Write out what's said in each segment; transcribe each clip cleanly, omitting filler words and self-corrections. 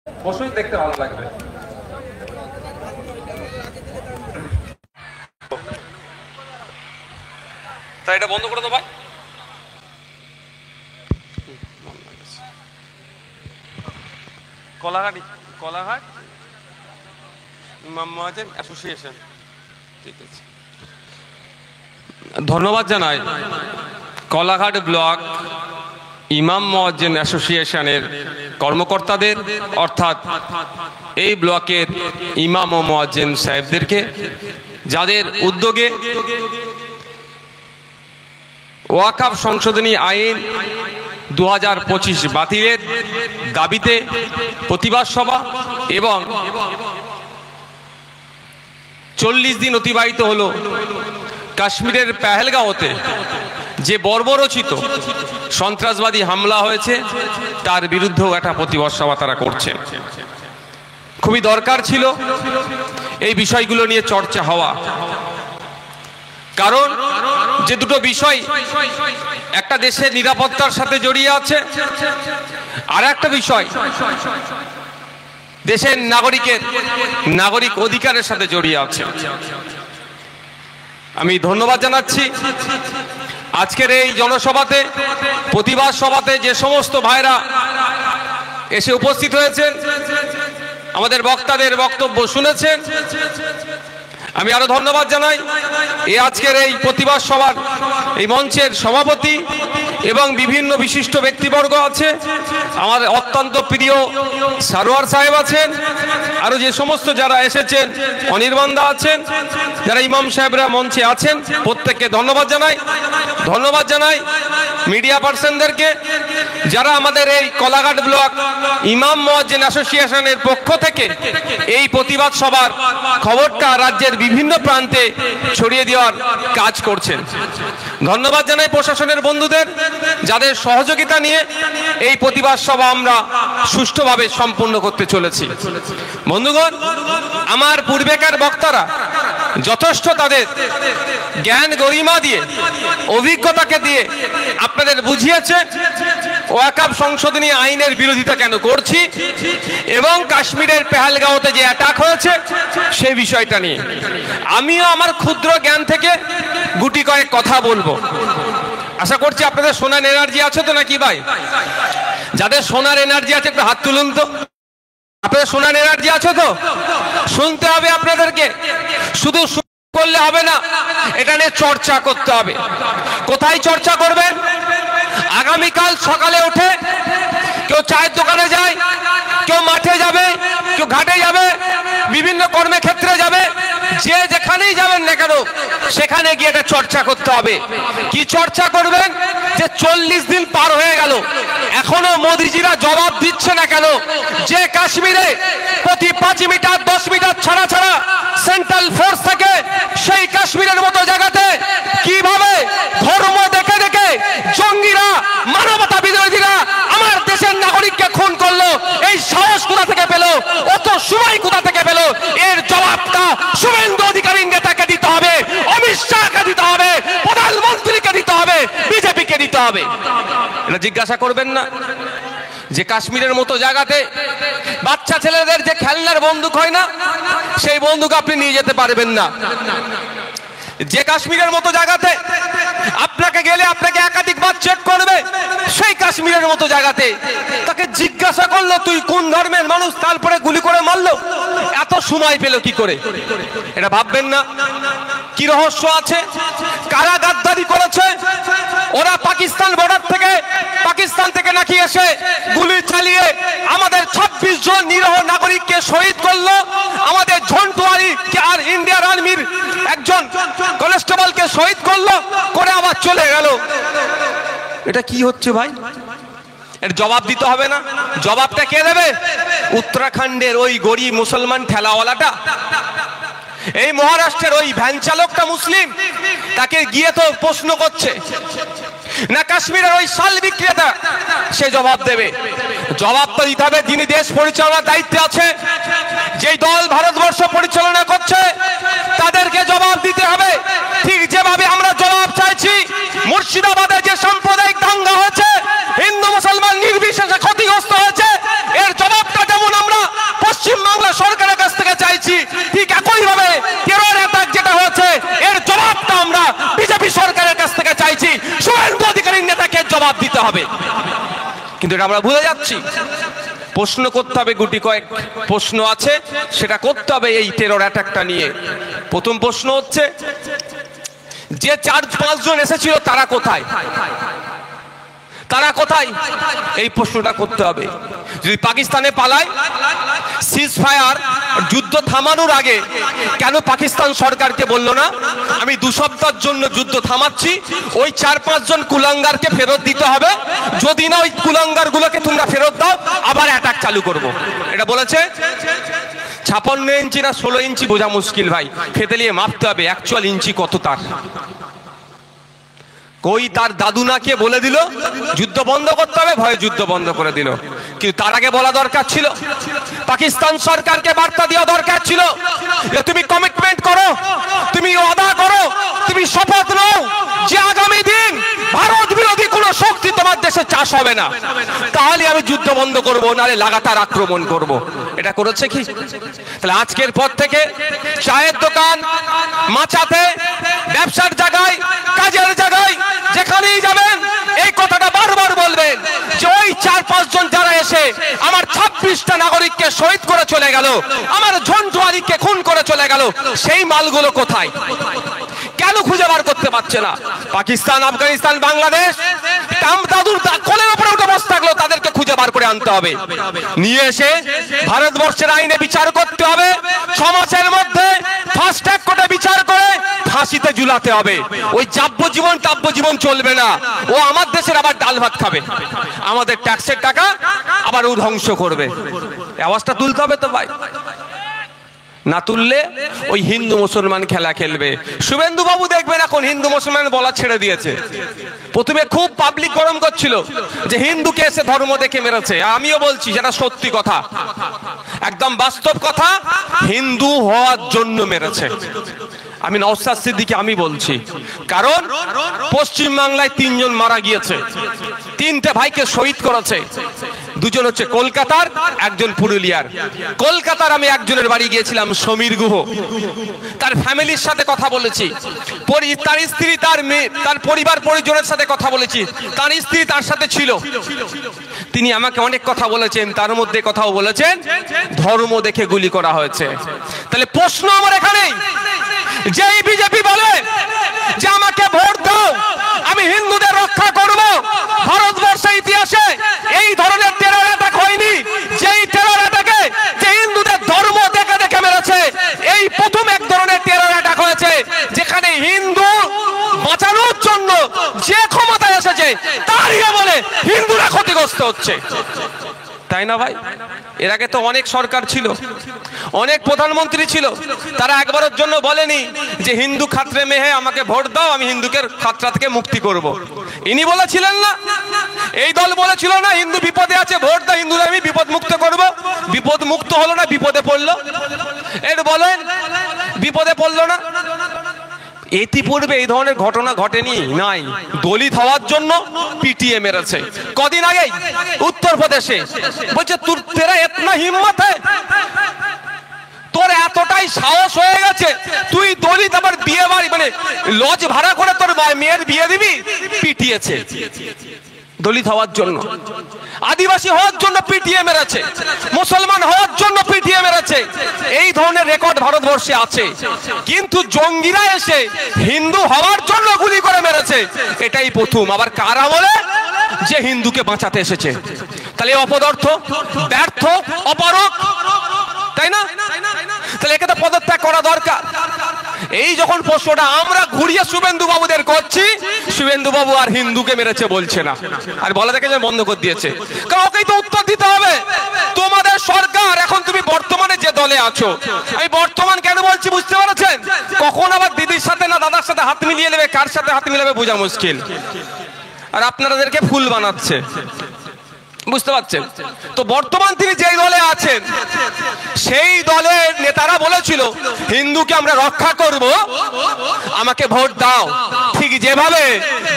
অবশ্যই দেখতে ভালো লাগবে। তাই এটা বন্ধ করে দাও ভাই। কলাঘাট ইমাম মুয়াজ্জিন অ্যাসোসিয়েশন। ঠিক আছে, ধন্যবাদ জানাই কলাঘাট ব্লক ইমাম মুয়াজ্জিন অ্যাসোসিয়েশনের কর্মকর্তাদের, অর্থাৎ এই ব্লকের ইমাম ও মুয়াজ্জিন সাহেবদেরকে, যাদের উদ্যোগে ওয়াকফ সংশোধনী আইন 2025 বাতিলের দাবিতে প্রতিবাদ সভা এবং 40 দিন অতিবাহিত হলো কাশ্মীরের পেহেলগাঁওতে যে বর্বরচিত সন্ত্রাসবাদী হামলা হয়েছে তার বিরুদ্ধেও একটা প্রতিবাদ সভা তারা করছেন। খুবই দরকার ছিল এই বিষয়গুলো নিয়ে চর্চা হওয়া, কারণ যে দুটো বিষয় একটা দেশের নিরাপত্তার সাথে জড়িয়ে আছে, আর একটা বিষয় দেশের নাগরিক অধিকারের সাথে জড়িয়ে আছে। আমি ধন্যবাদ জানাচ্ছি আজকের এই জনসভাতে, প্রতিবাদ সভাতে যে সমস্ত ভাইরা এসে উপস্থিত হয়েছেন, আমাদের বক্তাদের বক্তব্য শুনেছেন। আমি আরো ধন্যবাদ জানাই এই আজকের এই প্রতিবাদ সভার এই মঞ্চের সভাপতি এবং বিভিন্ন বিশিষ্ট ব্যক্তিবর্গ আছে, আমার অত্যন্ত প্রিয় সারোয়ার সাহেব আছেন, আরো যে সমস্ত যারা এসেছেন, অনির্বাণদা আছেন, যারা ইমাম সাহেবরা মঞ্চে আছেন, প্রত্যেককে ধন্যবাদ জানাই মিডিয়া পার্সনদেরকে, যারা আমাদের এই কলাঘাট ব্লক ইমাম মুয়াজ্জিন অ্যাসোসিয়েশনের পক্ষ থেকে এই প্রতিবাদ সভার খবরটা রাজ্যের বিভিন্ন প্রান্তে ছড়িয়ে দেওয়ার কাজ করছেন। ধন্যবাদ জানাই প্রশাসনের বন্ধুদের, যাদের সহযোগিতা নিয়ে এই প্রতিবাদ সভা আমরা সুষ্ঠুভাবে সম্পূর্ণ করতে চলেছি। বন্ধুগণ, আমার পূর্বেকার বক্তারা যথেষ্ট তাদের জ্ঞান গরিমা দিয়ে, অভিজ্ঞতাকে দিয়ে আপনাদের বুঝিয়েছে ওয়াকফ সংশোধনী আইনের বিরোধিতা কেন করছি এবং কাশ্মীরের পেহেলগাঁওতে যে অ্যাটাক হয়েছে সেই বিষয়টা নিয়ে আমিও আমার ক্ষুদ্র জ্ঞান থেকে গুটি কয়েক কথা বলবো। আশা করছি আপনাদের শোনার এনার্জি আছে তো নাকি ভাই? যাদের শোনার এনার্জি আছে একটু হাত তুলুন তো। আপনাদের শোনার এনার্জি আছে তো? শুনতে হবে আপনাদেরকে, শুধু করলে হবে না, এটা নিয়ে চর্চা করতে হবে। কোথায় চর্চা করবেন? আগামীকাল সকালে উঠে কেউ চায়ের দোকানে যায়, কেউ মাঠে যাবে, কেউ ঘাটে যাবে, বিভিন্ন কর্মক্ষেত্রে যাবে, যে যেখানেই যাবেন না কেন সেখানে গিয়ে এটা চর্চা করতে হবে। কি চর্চা করবেন? যে 40 দিন পার হয়ে গেল, এখনো মোদিজিরা জবাব দিচ্ছে না কেন যে কাশ্মীরে প্রতি 5 মিটার 10 মিটার ছাড়া সেন্ট্রাল ফোর্স থাকে, সেই কাশ্মীরের মতো জায়গাতে কিভাবে ধর্ম দেখে দেখে জঙ্গিরা, মানবতা বিরোধীরা আমার দেশের নাগরিককে খুন করলো? এই সাহস কোথা থেকে পেল? অত সময় কোথা থেকে পেল? এর জবাবটা শুভেন্দু অধিকারী নেতাকে দিতে হবে, অমিত শাহকে দিতে হবে, প্রধানমন্ত্রীকে দিতে হবে, বিজেপিকে দিতে হবে। এটা জিজ্ঞাসা করবেন না যে কাশ্মীরের মতো জায়গাতে বাচ্চা ছেলেদের যে খেলনার বন্দুক হয় না, সেই বন্দুক আপনি নিয়ে যেতে পারবেন না। যে কাশ্মীরের মতো জায়গাতে আপনাকে গেলে আপনাকে একাধিকবার চেক করবে, সেই কাশ্মীরের মতো জায়গাতে তাকে জিজ্ঞাসা করলো তুই কোন ধর্মের মানুষ, তারপরে গুলি করে মারলো। এত সময় পেল কি করে? এটা ভাববেন না? কি রহস্য আছে? কারা গাদ্দারি করেছে? ওরা পাকিস্তান বর্ডার থেকে, পাকিস্তান থেকে নাকি এসে গুলি চালিয়ে আমাদের 26 জন নিরীহ নাগরিককে শহীদ করলো, আমাদের ঝন্টুয়ারি আর ইন্ডিয়ান আর্মির একজন কনস্টেবলকে শহীদ করলো, করে আবার চলে গেল। এটা কি হচ্ছে ভাই? এর জবাব দিতে হবে না? জবাবটা কে দেবে? উত্তরাখণ্ডের ওই গরিব মুসলমান ঠেলাওয়ালাটা, এই মহারাষ্ট্রের ওই ভ্যান চালকটা মুসলিম, তাকে গিয়ে তো প্রশ্ন করছে না কাশ্মীরের ওই শাল বিক্রেতা, সে জবাব দেবে। জবাব তো দিতে হবে যিনি দেশ পরিচালনার দায়িত্বে আছে, যেই দল ভারতবর্ষ পরিচালনা করছে, তাদেরকে জবাব দিতে হবে। ঠিক যেভাবে আমরা জবাব চাইছি মুর্শিদাবাদে যে সাম্প্রদায়িক দাঙ্গা হয়েছে, হিন্দু মুসলমান নির্বিশেষে ক্ষতিগ্রস্ত হয়েছে, এর জবাবটা যেমন আমরা হবে, কিন্তু এটা আমরা ভুলে যাচ্ছি। প্রশ্ন করতে হবে, গুটি কয়েক প্রশ্ন আছে, সেটা করতে হবে এই টেরর অ্যাটাকটা নিয়ে। প্রথম প্রশ্ন হচ্ছে, যে 4-5 জন এসেছিল তারা কোথায়? তারা কোথায়? এই প্রশ্নটা করতে হবে। যদি পাকিস্তানে পালায়, সিজফায়ার যুদ্ধ থামানোর আগে কেন পাকিস্তান সরকারকে বলল না আমি 2 সপ্তাহের জন্য যুদ্ধ থামাচ্ছি, ওই 4-5 জন কুলাঙ্গারকে ফেরত দিতে হবে, যদি না ওই কুলাঙ্গার গুলোকে তোমরা ফেরত দাও আবার অ্যাটাক চালু করব। এটা বলেছে। 56 ইঞ্চি না 16 ইঞ্চি বোঝা মুশকিল ভাই, খেতে নিয়ে মাপতে হবে অ্যাকচুয়াল ইঞ্চি কত তার। কই তার দাদু না কে বলে দিল যুদ্ধ বন্ধ করতে হবে, ভয়ে যুদ্ধ বন্ধ করে দিল। কিন্তু তার আগে বলা দরকার ছিল, পাকিস্তান সরকারকে বার্তা দেওয়া দরকার ছিল যে তুমি কমিটমেন্ট করো, তুমি ওয়াদা করো, তুমি শপথ নাও যে আগামী দিন ভারত বিরোধী কোনো শক্তি তোমার দেশে চাষ হবে না, তাহলে আমি যুদ্ধ বন্ধ করবো, নাহলে লাগাতার আক্রমণ করব। এটা করেছে কি? তাহলে আজকের পর থেকে চায়ের দোকান, মাচাতে, ব্যবসার জায়গায়, কাজের জায়গায় যেখানেই যাবেন এই কথাটা বারবার বলবেন যে ওই 4-5 জন যারা এসে আমার 26টা নাগরিককে শহীদ করে চলে গেল, আমার ঝন্টু আলীকে খুন করে চলে গেল, সেই মালগুলো কোথায়? কেন খুঁজে বার করতে পারছে না? পাকিস্তান, আফগানিস্তান, বাংলাদেশ দাদুর কোলের উপরে উঠে বসে থাকলো, তাদেরকে খুঁজে বার করে আনতে হবে, নিয়ে এসে ভারতবর্ষের আইনে বিচার করতে হবে, সমাজের মধ্যে ফাস্ট ট্র্যাক কোর্টে বিচার করে ফাঁসিতে ঝুলাতে হবে। ওই যাব্যজীবন টাব্যজীবন চলবে না। ও আমার দেশের আবার ডাল ভাত খাবে, আমাদের ট্যাক্সের টাকা আবার ও ধ্বংস করবে। আওয়াজটা তুলতে হবে তো ভাই, না তুললে ওই হিন্দু মুসলমান খেলা খেলবে। শুভেন্দু বাবু দেখবেন এখন হিন্দু মুসলমান বলা ছেড়ে দিয়েছে। প্রথমে খুব পাবলিক গরম করছিল যে হিন্দুকে এসে ধর্ম দেখে মেরেছে। আমিও বলছি যেটা সত্যি কথা, একদম বাস্তব কথা, হিন্দু হওয়ার জন্য মেরেছে। আমি নওশাদ সিদ্দিকী আমি বলছি, কারণ পশ্চিম বাংলায় 3 জন মারা গিয়েছে, 3টে ভাইকে শহীদ করেছে। 2 জন হচ্ছে কলকাতার, 1 জন পুরুলিয়ার। কলকাতার আমি একজনের বাড়ি গিয়েছিলাম, সমীর গুহ, তার ফ্যামিলির সাথে কথা বলেছি, তার স্ত্রী, তার মেয়ে, তার পরিবার পরিজনের সাথে কথা বলেছি, তার স্ত্রী তার সাথে ছিল। তিনি আমাকে অনেক কথা বলেছেন, তার মধ্যে কথাও বলেছেন ধর্ম দেখে গুলি করা হয়েছে। তাহলে প্রশ্ন আমার এখানেই, যে বিজেপি বলে যে আমাকে ভোট দাও আমি হিন্দুদের রক্ষা করব, ভারতবর্ষের ইতিহাসে এই ধরনের টেরর অ্যাটাক হয়নি। যেই টেরর অ্যাটাকে যে হিন্দুদের ধর্ম দেখে দেখে মেরেছে, এই প্রথম এক ধরনের টেরর অ্যাটাক হয়েছে যেখানে হিন্দু বাঁচানোর জন্য যে ক্ষমতায় এসেছে তারই বলে হিন্দুরা ক্ষতিগ্রস্ত হচ্ছে, তাই না ভাই? এর আগে তো অনেক সরকার ছিল, অনেক প্রধানমন্ত্রী ছিল, তারা একবারের জন্য বলেনি যে হিন্দু খাতরে মেহে আমাকে ভোট দাও আমি হিন্দুকে খাতরা থেকে মুক্তি করব। ইনি বলেছিলেন না, এই দল বলেছিল না হিন্দু বিপদে আছে ভোট দাও, হিন্দুদের আমি বিপদ মুক্ত করব। বিপদ মুক্ত হলো না, বিপদে পড়লো। এর বলেন বিপদে পড়লো না। ইতিপূর্বে এই ধরনের ঘটনা ঘটেনি, নাই। দলিত হওয়ার জন্য পিটিয়ে মেরেছে। কদিন আগেই উত্তরপ্রদেশে বলছে তেরা এতনা হিম্মত হ্যায়, তোর এতটাই সাহস হয়ে গেছে তুই দলিত আবার বিয়ে বাড়ি মানে লজ ভাড়া করে তোর মেয়ের বিয়ে দিবি। পিটিয়েছে দলিত হওয়ার জন্য, আদিবাসী হওয়ার জন্য পিটিয়ে মেরেছে, মুসলমান হওয়ার জন্য পিটিয়ে মেরেছে। এই ধরনের রেকর্ড ভারতবর্ষে আছে। কিন্তু জঙ্গিরা এসে হিন্দু হওয়ার জন্য গুলি করে মেরেছে, এটাই প্রথম। আবার কারা বলে যে হিন্দুকে বাঁচাতে এসেছে। তাহলে অপদার্থ, ব্যর্থ, অপারক, তাই না? তাহলে একে তো পদত্যাগ করা দরকার। এই যখন প্রশ্নটা আমরা ঘুরিয়ে শুভেন্দু বাবুদের করছি, শুভেন্দু বাবু আর হিন্দুকে মেরেছে বলছে না, আর বলা দেখে যে বন্ধ করে দিয়েছে। কারণ ওকেই তো উত্তর দিতে হবে। তোমাদের সরকার, এখন তুমি বর্তমানে যে দলে আছো, আমি বর্তমান কেন বলছি বুঝতে পারছেন? কখন আবার দিদির সাথে না দাদার সাথে হাত মিলিয়ে নেবে, কার সাথে হাত মিলাবে বোঝা মুশকিল। আর আপনাদেরকে ফুল বানাচ্ছে, বুঝতে পারছেন তো? বর্তমান তিনি যেই দলে আছেন সেই দলের নেতারা বলেছিল হিন্দুকে আমরা রক্ষা করব, আমাকে ভোট দাও। ঠিক যেভাবে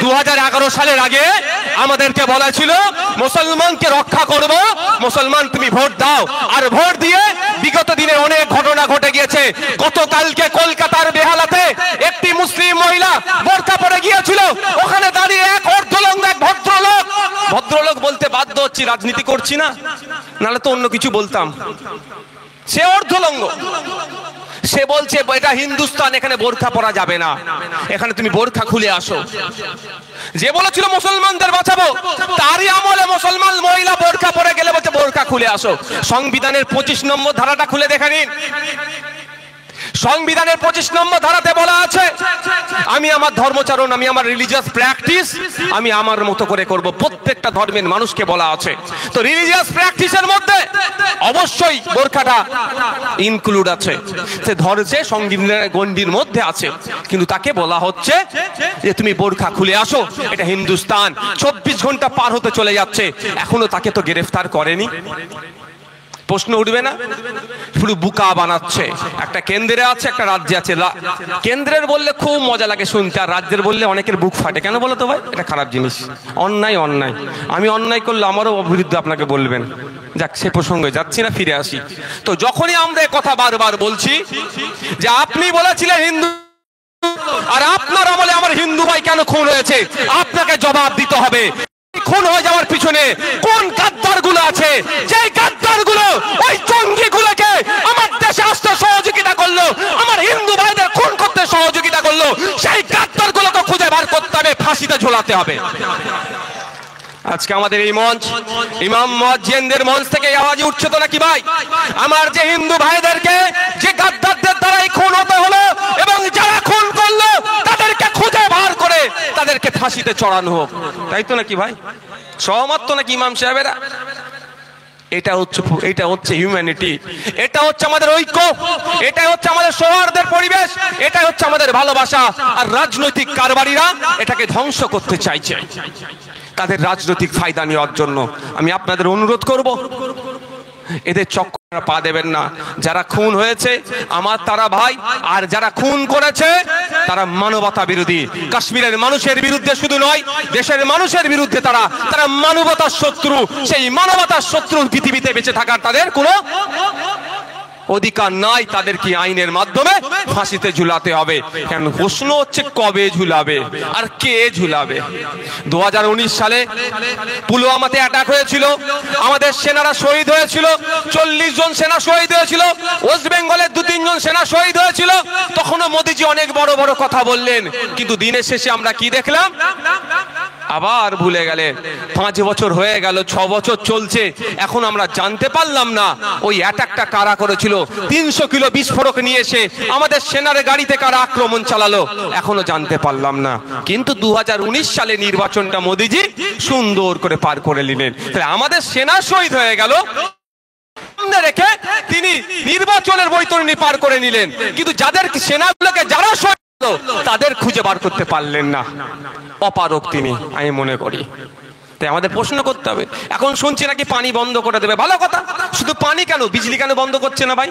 2011 সালের আগে আমাদেরকে বলা ছিল মুসলমানকে রক্ষা করব, মুসলমান তুমি ভোট দাও। আর ভোট দিয়ে বিগত দিনে অনেক ঘটনা ঘটে গিয়েছে। গতকালকে কলকাতার বেহালাতে একটি মুসলিম মহিলা বোরকা পরে গিয়েছিল, ওখানে দাঁড়িয়ে এক অর্ধলঙ্গ এক ভদ্রলোক হচ্ছি, রাজনীতি করছি না, নাহলে তো অন্য কিছু বলতাম। সে অর্ধলঙ্গ, সে বলছে এটা হিন্দুস্তান, এখানে বোরখা পরা যাবে না, এখানে তুমি বোরখা খুলে আসো। যে বলেছিল মুসলমানদের বাঁচাবো, তারই আমলে মুসলমান মহিলা বোরখা পরে গেলে বলছে বোরখা খুলে আসো। সংবিধানের 25 নম্বর ধারাটা খুলে দেখে নিন। সংবিধানের 25 নম্বর ধারাতে বলা আছে, আমি আমার ধর্মচারণ, আমি আমার রিলিজিয়াস প্র্যাকটিস আমি আমার মতো করে করব। প্রত্যেকটা ধর্মের মানুষকে বলা আছে। তো রিলিজিয়াস প্র্যাকটিসের মধ্যে অবশ্যই বোরখাটা ইনক্লুড আছে, সে ধর্মে সংবিধানের গণ্ডির মধ্যে আছে। কিন্তু তাকে বলা হচ্ছে যে তুমি বোরখা খুলে আসো, এটা হিন্দুস্তান। 24 ঘন্টা পার হতে চলে যাচ্ছে, এখনো তাকে তো গ্রেফতার করেনি। প্রশ্ন উঠবে না? পুরো বুকা বানাচ্ছে। একটা কেন্দ্রে আছে, একটা রাজ্যে আছে। কেন্দ্রের বললে খুব মজা লাগে শুনতে, আর রাজ্যের বললে অনেকের বুক ফাটে। কেন বলো তো ভাই? এটা খারাপ জিনিস। অন্যায় অন্যায়, আমি অন্যায় করলে আমারও বিরুদ্ধে আপনাকে বলবেন। যাক, সে প্রসঙ্গে যাচ্ছি না, ফিরে আসি। তো যখনই আমরা কথা বারবার বলছি যে আপনি বলেছিলেন হিন্দু, আর আপনার আমলে আমার হিন্দু ভাই কেন খুন হয়েছে, আপনাকে জবাব দিতে হবে। খুন হয়ে যাওয়ার পিছনে কোন গাদ্দার গুলো আছে, যে গাদ্দার গুলো ওই জঙ্গি গুলোকে আমার দেশে আসতে সহযোগিতা করলো, আমার হিন্দু ভাইদের খুন করতে সহযোগিতা করলো, সেই গাদ্দার গুলোকে খুঁজে বার করতে হবে, ফাঁসিতে ঝোলাতে হবে। আজকে আমাদের এই মঞ্চ, ইমাম মুয়াজ্জিনদের মঞ্চ থেকে আওয়াজ উঠছে তো নাকি ভাই? আমার যে হিন্দু ভাইদেরকে যে গাদ্দারদের দ্বারাই খুন হতে হলো, এবং যারা খুন করলো তাদেরকে খুঁজে বার করে তাদেরকে ফাঁসিতে চড়ানো হোক, তাই তো নাকি ভাই? সহমত তো নাকি ইমাম সাহেবেরা? এটা হচ্ছে হিউম্যানিটি, এটা হচ্ছে আমাদের ঐক্য, এটা হচ্ছে আমাদের সৌহার্দ্যের পরিবেশ, এটা হচ্ছে আমাদের ভালোবাসা। আর রাজনৈতিক কারবারিরা এটাকে ধ্বংস করতে চাইছে তাদের রাজনৈতিক ফায়দা নেওয়ার জন্য। আমি আপনাদের অনুরোধ করব, এদের চক্করে পা দেবেন না। যারা খুন হয়েছে আমার তারা ভাই, আর যারা খুন করেছে তারা মানবতা বিরোধী। কাশ্মীরের মানুষের বিরুদ্ধে শুধু নয়, দেশের মানুষের বিরুদ্ধে তারা মানবতার শত্রু। সেই মানবতার শত্রু পৃথিবীতে বেঁচে থাকার তাদের কোনো অধিকার নাই। তাদেরকে আইনের মাধ্যমে ফাঁসিতে ঝুলাতে হবে। কেন? প্রশ্ন হচ্ছে কবে ঝুলাবে আর কে ঝুলাবে? 2019 সালে পুলওয়ামাতে অ্যাটাক হয়েছিল, আমাদের সেনারা শহীদ হয়েছিল, 40 জন সেনা শহীদ হয়েছিল, ওয়েস্ট বেঙ্গলের 2-3 জন সেনা শহীদ হয়েছিল। তখনও মোদিজি অনেক বড় বড় কথা বললেন, কিন্তু দিনের শেষে আমরা কি দেখলাম? আবার ভুলে গেলেন। 5 বছর হয়ে গেল, 6 বছর চলছে, এখন আমরা জানতে পারলাম না ওই অ্যাটাকটা কারা করেছিল। 300 কিলো বিস্ফোরক নিয়ে এসে আমাদের সেনার গাড়িতে কারা আক্রমণ চালালো, এখনো জানতে পারলাম না। কিন্তু 2019 সালে নির্বাচনটা মোদিজি সুন্দর করে পার করে নিলেন। তাহলে আমাদের সেনা শহীদ হয়ে গেল, রেখে তিনি নির্বাচনের বৈতরণী পার করে নিলেন, কিন্তু যাদের সেনাগুলোকে যারা শহীদ তাদের খুঁজে বার করতে পারলেন না। অপারক তিনি, আমি মনে করি। তাই আমাদের প্রশ্ন করতে হবে। এখন শুনছি নাকি পানি বন্ধ করে দেবে, ভালো কথা। শুধু পানি কেন, বিজলি কেন বন্ধ করছে না ভাই?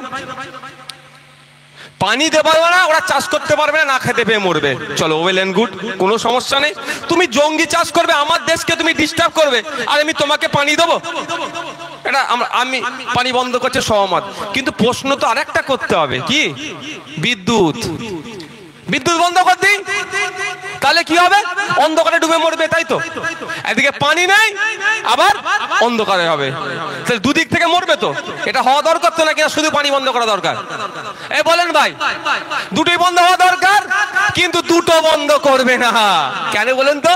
পানি দেবো না, ওরা চাষ করতে পারবে না, না খেতে পেয়ে মরবে। চলো, ওয়েল এন্ড গুড, কোনো সমস্যা নেই। তুমি জঙ্গি চাষ করবে, আমার দেশকে তুমি ডিস্টার্ব করবে, আর আমি তোমাকে পানি দেবো? এটা আমি পানি বন্ধ করছে সহমত, কিন্তু প্রশ্ন তো আরেকটা করতে হবে। কি? বিদ্যুৎ বন্ধ করে দিই, তাহলে কি হবে? অন্ধকারে ডুবে মরবে, তাই তো? এদিকে পানি নেই, আবার অন্ধকারে হবে, তাহলে দুদিক থেকে মরবে। তো এটা হওয়া দরকার তো নাকি শুধু পানি বন্ধ করা দরকার? এ বলেন ভাই, দুটোই বন্ধ হওয়া দরকার, কিন্তু দুটো বন্ধ করবে না। কেন বলেন তো?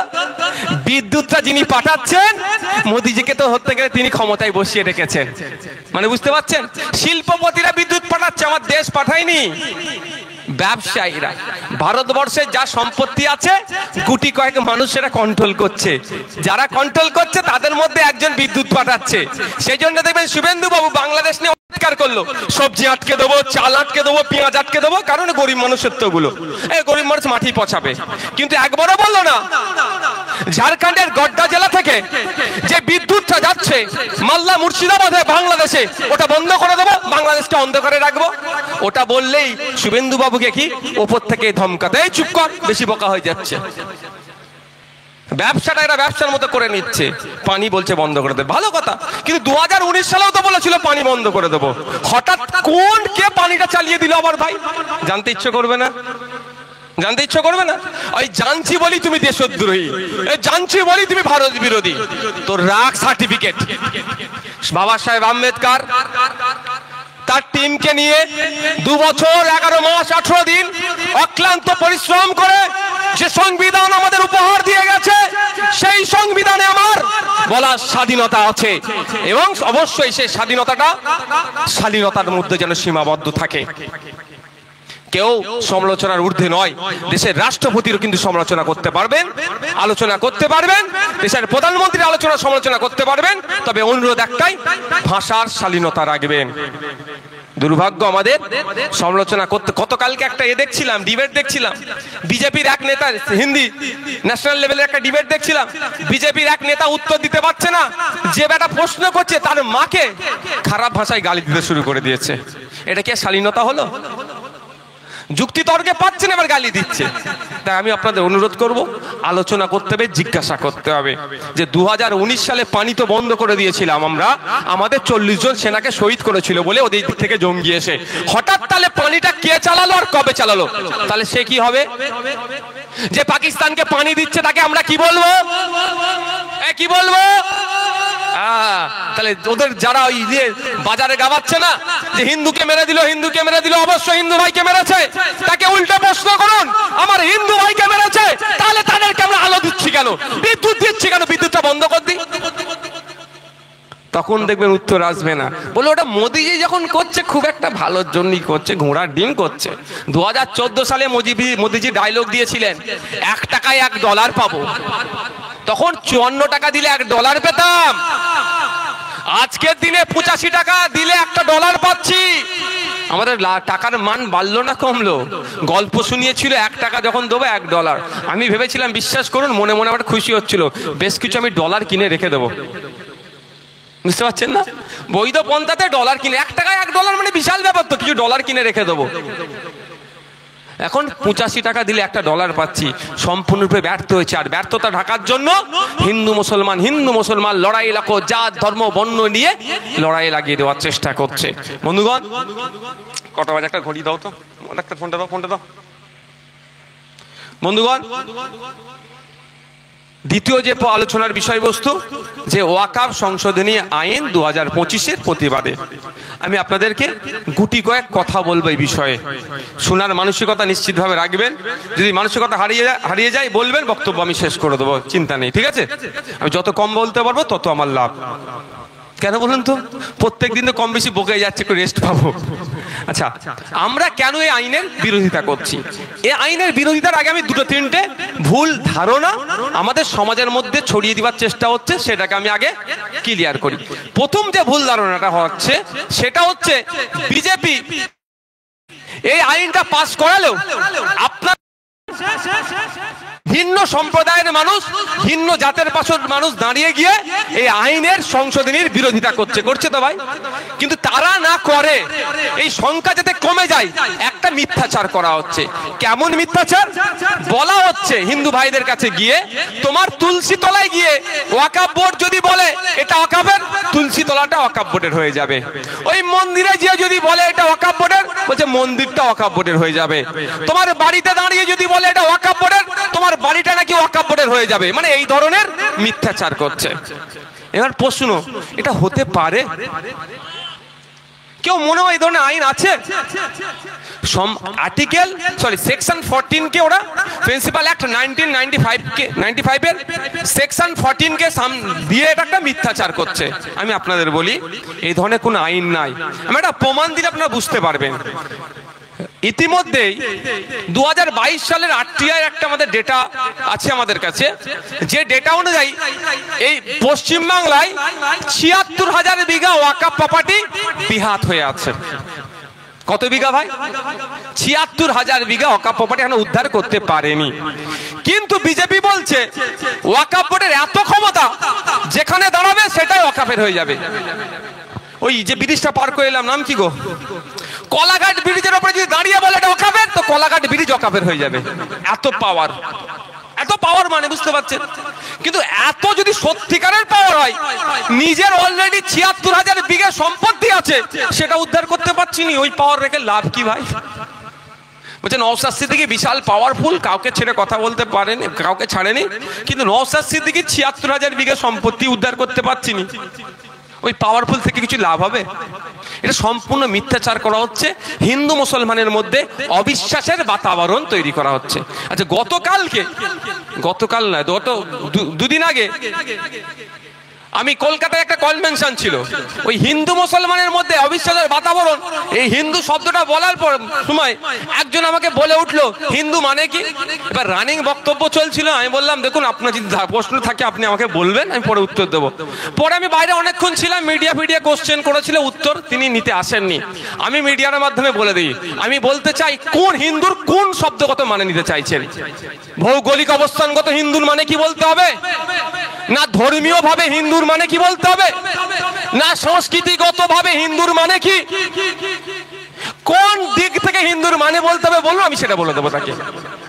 বিদ্যুৎটা যিনি পাঠাচ্ছেন, মোদিজিকে তো হতে গেলে তিনি ক্ষমতায় বসিয়ে রেখেছেন। মানে বুঝতে পারছেন? শিল্পপতিরা বিদ্যুৎ পাঠাচ্ছে, আমার দেশ পাঠায়নি। ব্যবসায়ীরা, ভারতবর্ষে যা সম্পত্তি আছে গুটি কয়েক মানুষ সেটা কন্ট্রোল করছে। যারা কন্ট্রোল করছে তাদের মধ্যে একজন বিদ্যুৎ পাঠাচ্ছে। সেই জন্য দেখবেন শুভেন্দু বাবু বাংলাদেশ নিয়ে অধিকার করলো, সবজি আটকে দেবো, চাল আটকে দেবো, পেঁয়াজ আটকে দেবো, কারণ গরিব মানুষের তো গুলো, গরিব মানুষ মাটি পচাবে। কিন্তু একবারও বললো না ঝাড়খণ্ডের গড্ডা জেলা থেকে যে বিদ্যুৎটা যাচ্ছে মালদা মুর্শিদাবাদে বাংলাদেশে, ওটা বন্ধ করে দেবো, বাংলাদেশটা অন্ধকারে রাখবো। ওটা বললেই শুভেন্দু বাবুকে কি ওপর থেকে ধমকাতে, এই চুপ কর, বেশি বোকা হয়ে যাচ্ছে। ব্যবসাটা এরা ব্যবসার মতো করে নিচ্ছে। পানি বলছে বন্ধ করে দেবে, ভালো কথা, কিন্তু 2019 সালেও তো বলেছিল পানি বন্ধ করে দেবো। হঠাৎ কোন কে পানিটা চালিয়ে দিল আবার ভাই? জানতে ইচ্ছে করবে না? জানতে ইচ্ছা করবে না? ওই জানছি বলি তুমি দেশদ্রোহী, জানছি বলি তুমি ভারত বিরোধী, তোর রাখ সার্টিফিকেট। বাবা সাহেব আম্বেদকর তার টিমকে নিয়ে 2 বছর 11 মাস 18 দিন অক্লান্ত পরিশ্রম করে যে সংবিধান আমাদের উপহার দিয়ে গেছে, সেই সংবিধানে আমার বলার স্বাধীনতা আছে, এবং অবশ্যই সেই স্বাধীনতার মধ্যে যেন সীমাবদ্ধ থাকে। কেউ সমালোচনার ঊর্ধ্বে নয়। দেশের রাষ্ট্রপতিরও কিন্তু সমালোচনা করতে পারবেন, আলোচনা করতে পারবেন, দেশের প্রধানমন্ত্রী সমালোচনা করতে পারবেন, তবে অনুরোধ একটাই, ভাষার শালীনতা রাখবেন। দুর্ভাগ্য আমাদের সমালোচনা করতে। গতকালকে একটা দেখছিলাম, ডিবেট দেখছিলাম, বিজেপির এক নেতা, হিন্দি ন্যাশনাল লেভেলের একটা ডিবেট দেখছিলাম, বিজেপির এক নেতা উত্তর দিতে পারছে না, যে বেটা প্রশ্ন করছে তার মাকে খারাপ ভাষায় গালি দিতে শুরু করে দিয়েছে। এটা কি শালীনতা হলো? যুক্তি তর্কে পাচ্ছেন, এবার গালি দিচ্ছে। তাই আমি আপনাদের অনুরোধ করব, আলোচনা করতে হবে, জিজ্ঞাসা করতে হবে যে 2019 সালে পানি তো বন্ধ করে দিয়েছিলাম আমরা, আমাদের 40 জন সেনাকে শহীদ করেছিল বলে ওদের দিক থেকে জঙ্গি এসে, হঠাৎ তাহলে পানিটা কে চালালো আর কবে চালালো? তাহলে সে কি হবে? যে পাকিস্তানকে পানি দিচ্ছে তাকে আমরা কি বলবো? কি বলবো? তাহলে ওদের যারা ওই দিয়ে বাজারে গাওয়াচ্ছে না যে হিন্দুকে মেরে দিল, হিন্দুকে মেরে দিল, অবশ্যই হিন্দু ভাইকে মেরেছে, তাকে উল্টে প্রশ্ন করুন, আমার হিন্দু ভাইকে মেরেছে, তাহলে তাদেরকে আমরা আলো দিচ্ছি কেন, বিদ্যুৎ দিচ্ছি কেন, বিদ্যুৎটা বন্ধ করে দিই। তখন দেখবেন উত্তর আসবে না, বলে ওটা মোদিজি যখন করছে খুব একটা ভালোর জন্যই করছে, ঘোড়ার ডিম করছে। 2014 সালে মোদিজি ডায়লগ দিয়েছিলেন, 1 টাকায় $1 পাবো। তখন 54 টাকা দিলে $1 পেতাম, আজকের দিনে 85 টাকা দিলে $1 পাচ্ছি। আমাদের টাকার মান বাড়লো না কমলো? গল্প শুনিয়েছিল 1 টাকা যখন দেবো $1। আমি ভেবেছিলাম, বিশ্বাস করুন, মনে মনে আমার খুশি হচ্ছিল, বেশ কিছু আমি ডলার কিনে রেখে দেবো। বুঝতে পারছেন না? বৈধ পন্থাতে ডলার কিনে, 1 টাকায় $1 মানে বিশাল ব্যাপার তো, কিছু ডলার কিনে রেখে দেবো। এখন 85 টাকা দিলে $1 পাচ্ছি, সম্পূর্ণরূপে ব্যর্থ হয়েছে। আর ব্যর্থতা ঢাকার জন্য হিন্দু মুসলমান লড়াই লাখো, জাত ধর্ম বর্ণ নিয়ে লড়াই লাগিয়ে দেওয়ার চেষ্টা করছে। বন্ধুগণ, কটা বাজে? একটা ঘড়ি দাও তো, একটা ফোনটা দাও। বন্ধুগণ, দ্বিতীয় যে আলোচনার বিষয়বস্তু, যে ওয়াকফ সংশোধনী আইন 2025-এর প্রতিবাদে আমি আপনাদেরকে গুটি কয়েক কথা বলবো। এই বিষয়ে শোনার মানসিকতা নিশ্চিতভাবে রাখবেন। যদি মানসিকতা হারিয়ে যায় বলবেন, বক্তব্য আমি শেষ করে দেবো, চিন্তা নেই, ঠিক আছে? আমি যত কম বলতে পারবো তত আমার লাভ। কেন বলুন তো? প্রত্যেক দিন তো কম বেশি বকে যাচ্ছে, একটু রেস্ট পাবো। আচ্ছা, আমরা কেন এই আইনের বিরোধিতা করছি? এই আইনের বিরোধিতার আগে আমি 2-3টে ভুল ধারণা আমাদের সমাজের মধ্যে ছড়িয়ে দেওয়ার চেষ্টা হচ্ছে, সেটাকে আমি আগে ক্লিয়ার করি। প্রথম যে ভুল ধারণাটা হচ্ছে, সেটা হচ্ছে বিজেপি এই আইনটা পাস করালেও আপনার ভিন্ন সম্প্রদায়ের মানুষ, ভিন্ন জাতের পাশের মানুষ দাঁড়িয়ে গিয়ে এই আইনের সংশোধনীর বিরোধিতা করছে তো ভাই। কিন্তু তারা না করে, এই সংখ্যা যাতে কমে যায়, একটা মিথ্যাচার করা হচ্ছে। কেমন মিথ্যাচার? বলা হচ্ছে হিন্দু ভাইদের কাছে গিয়ে, তোমার তুলসী তলায় গিয়ে ওয়াকফ বোর্ড যদি বলে এটা ওয়াকফের, তুলসী তলাটা ওয়াকফ বোর্ডের হয়ে যাবে। ওই মন্দিরে গিয়ে যদি বলে এটা ওয়াকফ বোর্ডের, বলছে মন্দিরটা ওয়াকফ বোর্ডের হয়ে যাবে। তোমার বাড়িতে দাঁড়িয়ে যদি বলে এটা ওয়াকফ বোর্ডের, তোমার বাড়িটা নাকি ওয়াকফ বোর্ডের হয়ে যাবে। মানে এই ধরনের মিথ্যাচার করছে। এবার প্রশ্ন, এটা হতে পারে? কেউ মনে হয় এই ধরনের আইন আছে? সেকশন 14 কে ওরা প্রিন্সিপাল অ্যাক্ট 1995 এর সেকশন 14 কে দিয়ে এটা একটা মিথ্যাচার করছে। আমি আপনাদের বলি, এই ধরনের কোনো আইন নাই। আমি একটা প্রমাণ দিলে আপনারা বুঝতে পারবেন। ইতিমধ্যেই 2022 সালের RTI একটা আমাদের ডেটা আছে আমাদের কাছে, যে ডেটা অনুযায়ী এই পশ্চিম বাংলায় ৭৬,০০০ বিঘা ওয়াকফ প্রপার্টি বিহাত হয়ে আছে। কত বিঘা ভাই? ৭৬,০০০ বিঘা ওয়াকফ প্রপার্টি এখনো উদ্ধার করতে পারেনি। কিন্তু বিজেপি বলছে ওয়াকফ বোর্ডের এত ক্ষমতা, যেখানে দাঁড়াবে সেটাই ওয়াকফের হয়ে যাবে। ওই যে ব্রিজটা পার করে এলাম, নাম কি গো? কলাঘাট ব্রিজের উপরে যদি দাঁড়িয়ে বলে এটা ওয়াকফের, তো কলাঘাট ব্রিজ ওয়াকফের হয়ে যাবে। এত পাওয়ার, এত পাওয়ার, মানে বুঝতে পারছেন? কিন্তু এত যদি সত্যিকারের পাওয়ার হয়, নিজের অলরেডি ৭৬,০০০ বিঘা সম্পত্তি আছে, সেটা উদ্ধার করতে পারছি নি, ওই পাওয়ার রেখে লাভ কি ভাই? বলছে নওশাদ সিদ্দিকী বিশাল পাওয়ারফুল, কাউকে ছেড়ে কথা বলতে পারেনি, কাউকে ছাড়েনি, কিন্তু নওশাদ সিদ্দিকী ৭৬,০০০ বিঘা সম্পত্তি উদ্ধার করতে পারছিনি। ওই পাওয়ারফুল থেকে কিছু লাভ হবে? এটা সম্পূর্ণ মিথ্যাচার করা হচ্ছে, হিন্দু মুসলমানের মধ্যে অবিশ্বাসের বাতাবরণ তৈরি করা হচ্ছে। আচ্ছা, গতকাল নয়, গত দুদিন আগে আমি কলকাতায় একটা কনভেনশন ছিল, ওই হিন্দু মুসলমানের মধ্যে অবিশ্বাসের বাতাবরণ, এই হিন্দু শব্দটা বলার পর সময় একজন আমাকে বলে উঠলো হিন্দু মানে কি। এবার রানিং বক্তব্য চলছিল, আমি বললাম দেখুন আপনার যদি প্রশ্ন থাকে আপনি আমাকে বলবেন, আমি পরে উত্তর দেবো। পরে আমি বাইরে অনেকক্ষণ ছিলাম, মিডিয়া কোশ্চেন করেছিল, উত্তর তিনি নিতে আসেননি। আমি মিডিয়ার মাধ্যমে বলে দিই, আমি বলতে চাই কোন হিন্দুর কোন শব্দগত মানে নিতে চাইছেন। ভৌগোলিক অবস্থানগত হিন্দুর মানে কি বলতে হবে, না ধর্মীয় ভাবে হিন্দুর মানে কি বলতে হবে, না সংস্কৃতিগত ভাবে হিন্দুর মানে কি, কোন দিক থেকে হিন্দুর মানে বলতে হবে বলুন, আমি সেটা বলে দেবো তাকে।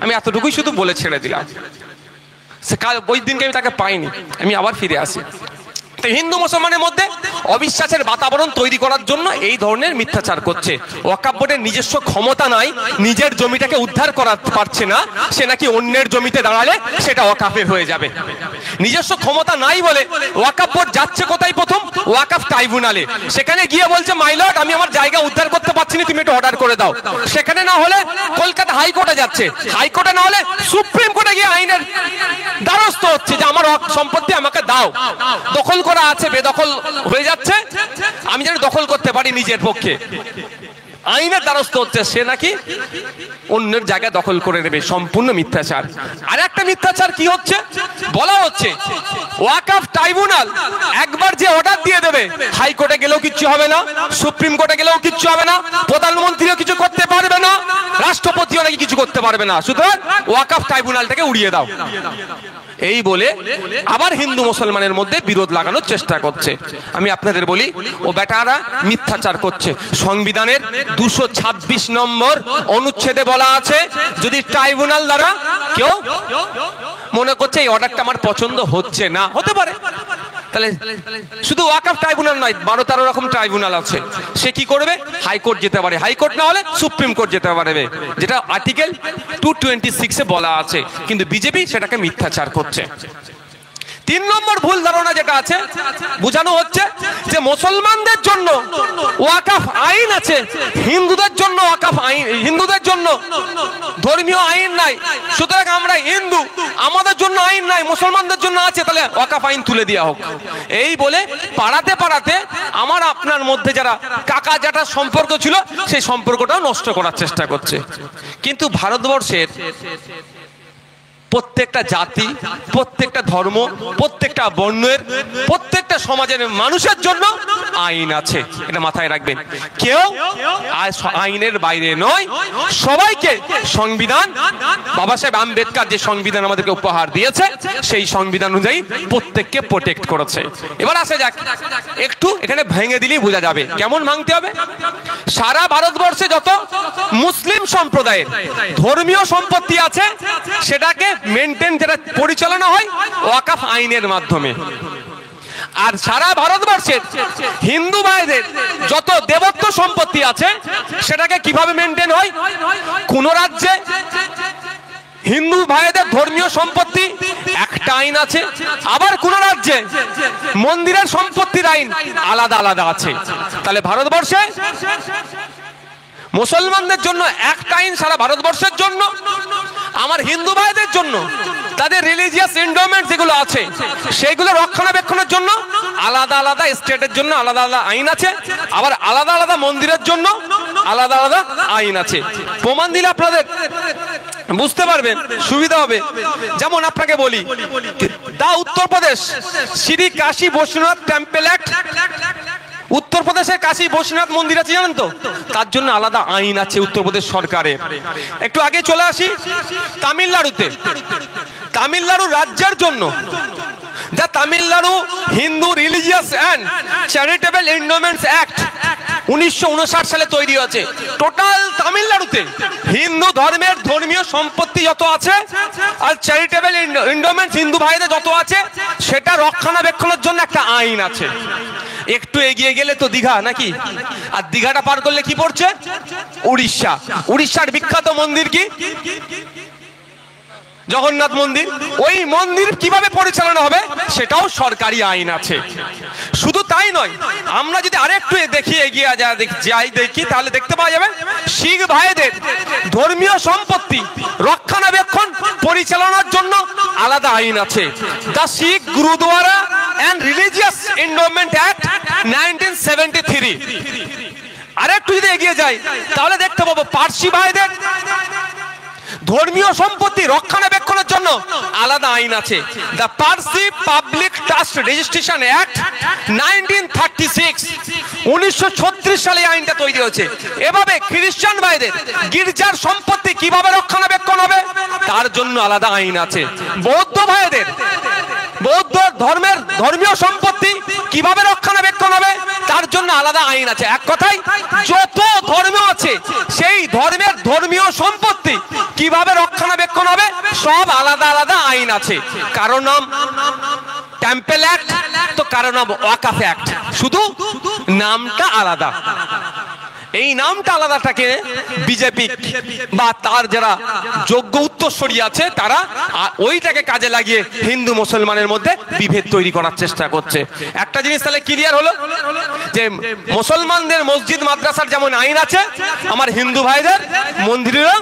আমি এতটুকুই শুধু বলে ছেড়ে দিলাম। কাল ওই দিনকে আমি তাকে পাইনি, আমি আবার ফিরে আসি। হিন্দু মুসলমানের মধ্যে অবিশ্বাসের বাতাবরণ তৈরি করার জন্য এই ধরনের মিথ্যাচার করছে। ওয়াকফ বোর্ডের নিজস্ব ক্ষমতা নাই, নিজের জমিটাকে উদ্ধার করাতে পারছে না, সে নাকি অন্যের জমিতে দাঁড়ালে সেটা ওয়াকফের হয়ে যাবে। নিজস্ব ক্ষমতা নাই বলে ওয়াকফ বোর্ড যাচ্ছে কোথায়, প্রথম ওয়াকফ ট্রাইব্যুনালে, সেখানে গিয়ে বলছে মাই লর্ড আমি আমার জায়গা উদ্ধার করতে পারছি না, তুমি একটু অর্ডার করে দাও। সেখানে না হলে কলকাতা হাইকোর্টে যাচ্ছে, হাইকোর্টে না হলে সুপ্রিম কোর্টে গিয়ে আইনের দ্বারস্থ হচ্ছে যে আমার সম্পত্তি আমাকে দাও, দখল করা আছে, বেদখল হয়ে যাচ্ছে, আমি যেন দখল করতে পারি নিজের পক্ষে, আইনের দ্বারস্থ হচ্ছে, সে নাকি অন্যের জায়গা দখল করে নেবে। সম্পূর্ণ মিথ্যাচার। আর একটা মিথ্যাচার কি হচ্ছে, বলা হচ্ছে ওয়াকফ ট্রাইব্যুনাল একবার যে অর্ডার দিয়ে দেবে, হাইকোর্টে গেলেও কিচ্ছু হবে না, সুপ্রিম কোর্টে গেলেও কিচ্ছু হবে না, প্রধানমন্ত্রীও কিছু করতে পারবে না, রাষ্ট্রপতিও নাকি কিছু করতে পারবে না, সুতরাং ওয়াকফ ট্রাইব্যুনালটাকে উড়িয়ে দাও, এই বলে আবার হিন্দু মুসলমানের মধ্যে বিরোধ লাগানোর চেষ্টা করছে। আমি আপনাদের বলি, ও বেটারা মিথ্যাচার করছে। সংবিধানের 226 নম্বর অনুচ্ছেদে বলা আছে, যদি ট্রাইব্যুনাল দ্বারা কেউ মনে করছে এই অর্ডারটা আমার পছন্দ হচ্ছে না, হতে পারে, তাহলে শুধু ওয়াকফ ট্রাইব্যুনাল নয়, 12-13 রকম ট্রাইব্যুনাল আছে, সে কি করবে, হাইকোর্ট যেতে পারে, হাইকোর্ট না হলে সুপ্রিম কোর্ট যেতে পারবে, যেটা আর্টিকেল 226-এ বলা আছে। কিন্তু বিজেপি সেটাকে মিথ্যাচার করছে। 3 নম্বর ভুল ধারণা যেটা আছে, বোঝানো হচ্ছে যে মুসলমানদের জন্য ওয়াকফ আইন আছে, হিন্দুদের জন্য ওয়াকফ আইন, হিন্দুদের জন্য ধর্মীয় আইন নাই, সুতরাং আমরা হিন্দু, আমাদের জন্য আইন নাই, মুসলমানদের জন্য আছে, তাহলে ওয়াকফ আইন তুলে দেওয়া হোক। এই বলে পাড়াতে আমার আপনার মধ্যে যারা কাকা জ্যাঠার সম্পর্ক ছিল সেই সম্পর্কটাও নষ্ট করার চেষ্টা করছে। কিন্তু ভারতবর্ষের প্রত্যেকটা জাতি, প্রত্যেকটা ধর্ম, প্রত্যেকটা বর্ণের, প্রত্যেকটা সমাজের মানুষের জন্য আইন আছে, এটা মাথায় রাখবেন। কেউ আইনের বাইরে নয়, সবাইকে সংবিধান, বাবা সাহেব আম্বেদকর যে সংবিধান আমাদেরকে উপহার দিয়েছে সেই সংবিধান অনুযায়ী প্রত্যেককে প্রোটেক্ট করেছে। এবার আসে যাক, একটু এখানে ভেঙে দিলেই বোঝা যাবে কেমন ভাঙতে হবে। সারা ভারতবর্ষে যত মুসলিম সম্প্রদায়ের ধর্মীয় সম্পত্তি আছে সেটাকে মেনটেন, যেটা পরিচালনা হয় ওয়াকফ আইনের মাধ্যমে। আর সারা ভারতবর্ষের হিন্দু ভাইদের যত দেবত্ব সম্পত্তি আছে সেটাকে কিভাবে মেনটেন হয়, কোন রাজ্যে হিন্দু ভাইদের ধর্মীয় সম্পত্তি একটা আইন আছে, আবার কোন রাজ্যে মন্দিরের সম্পত্তির আইন আলাদা আলাদা আছে। তাহলে ভারতবর্ষে মুসলমানদের জন্য একটা আইন সারা ভারতবর্ষের জন্য, আমার হিন্দু ভাইদের জন্য তাদের রিলিজিয়াস এন্ডোমেন্ট যেগুলো আছে সেগুলো রক্ষণাবেক্ষণের জন্য আলাদা আলাদা স্টেটের জন্য আলাদা আলাদা আইন আছে, আবার আলাদা আলাদা মন্দিরের জন্য আলাদা আলাদা আইন আছে। প্রমাণ দিলে আপনাদের বুঝতে পারবেন, সুবিধা হবে। যেমন আপনাকে বলি, দা উত্তরপ্রদেশ শ্রী কাশী বৈশ্বনাথ টেম্পল অ্যাক্ট, উত্তরপ্রদেশের কাশী বৈশ্বনাথ মন্দির আছে জানেন তো, তার জন্য আলাদা আইন আছে উত্তরপ্রদেশ সরকারের। একটু আগে চলে আসি তামিলনাড়ুতে, তামিলনাড়ু রাজ্যের জন্য যা Tamil Nadu Hindu religious and charitable endowments act 1959 সালে তৈরি হয়েছে। টোটাল তামিলনাড়ুতে হিন্দু ধর্মের ধর্মীয় সম্পত্তি যত আছে আর চ্যারিটেবল এন্ডোমেন্টস হিন্দু ভাইদের যত আছে সেটা রক্ষণাবেক্ষণের জন্য একটা আইন আছে। একটু এগিয়ে গেলে তো দীঘা নাকি, আর দীঘাটা পার করলে কি পড়ছে? উড়িষ্যা। উড়িষ্যার বিখ্যাত মন্দির কি? জগন্নাথ মন্দির। ওই মন্দির কিভাবে পরিচালনা হবে সেটাও সরকারি আইন আছে। শুধু তাই নয়, আমরা যদি আরেকটু দেখি, এগিয়ে যাই দেখি, তাহলে দেখতে পাওয়া যাবে শিখ ভাইদের ধর্মীয় সম্পত্তি রক্ষণাবেক্ষণ পরিচালনার জন্য আলাদা আইন আছে। The Sikh gurdwara and religious endowment act 1973। আরেকটু যদি এগিয়ে যাই তাহলে দেখতে পাবো পার্সি ভাইদের ধর্মীয় সম্পত্তি রক্ষণাবেক্ষণের জন্য আলাদা আইন আছে। The Parsi public trust registration act 1936, 1936 সালে আইনটা তৈরি হয়েছে। এভাবে খ্রিস্টান ভাইদের গির্জার সম্পত্তি কিভাবে রক্ষণাবেক্ষণ হবে তার জন্য আলাদা আইন আছে। বৌদ্ধ ভাইদের বৌদ্ধ ধর্মের ধর্মীয় সম্পত্তি কিভাবে রক্ষণাবেক্ষণ হবে তার জন্য আলাদা আইন আছে। এক কথায় যত ধর্ম আছে সেই ধর্মের ধর্মীয় সম্পত্তি কিভাবে রক্ষণাবেক্ষণ হবে সব আলাদা আলাদা আইন আছে। কারো নাম টেম্পল অ্যাক্ট, তো কারো নাম ওয়াকাফ অ্যাক্ট, শুধু নামটা আলাদা। এই নামটা আলাদাটাকে বিজেপি বা তার যারা যোগ্য উত্তরসূরি আছে তারা ওইটাকে কাজে লাগিয়ে হিন্দু মুসলমানের মধ্যে বিভেদ তৈরি করার চেষ্টা করছে। একটা জিনিস তাহলে ক্লিয়ার হলো যে মুসলমানদের মসজিদ মাদ্রাসার যেমন আইন আছে, আমার হিন্দু ভাইদের মন্দিরেরও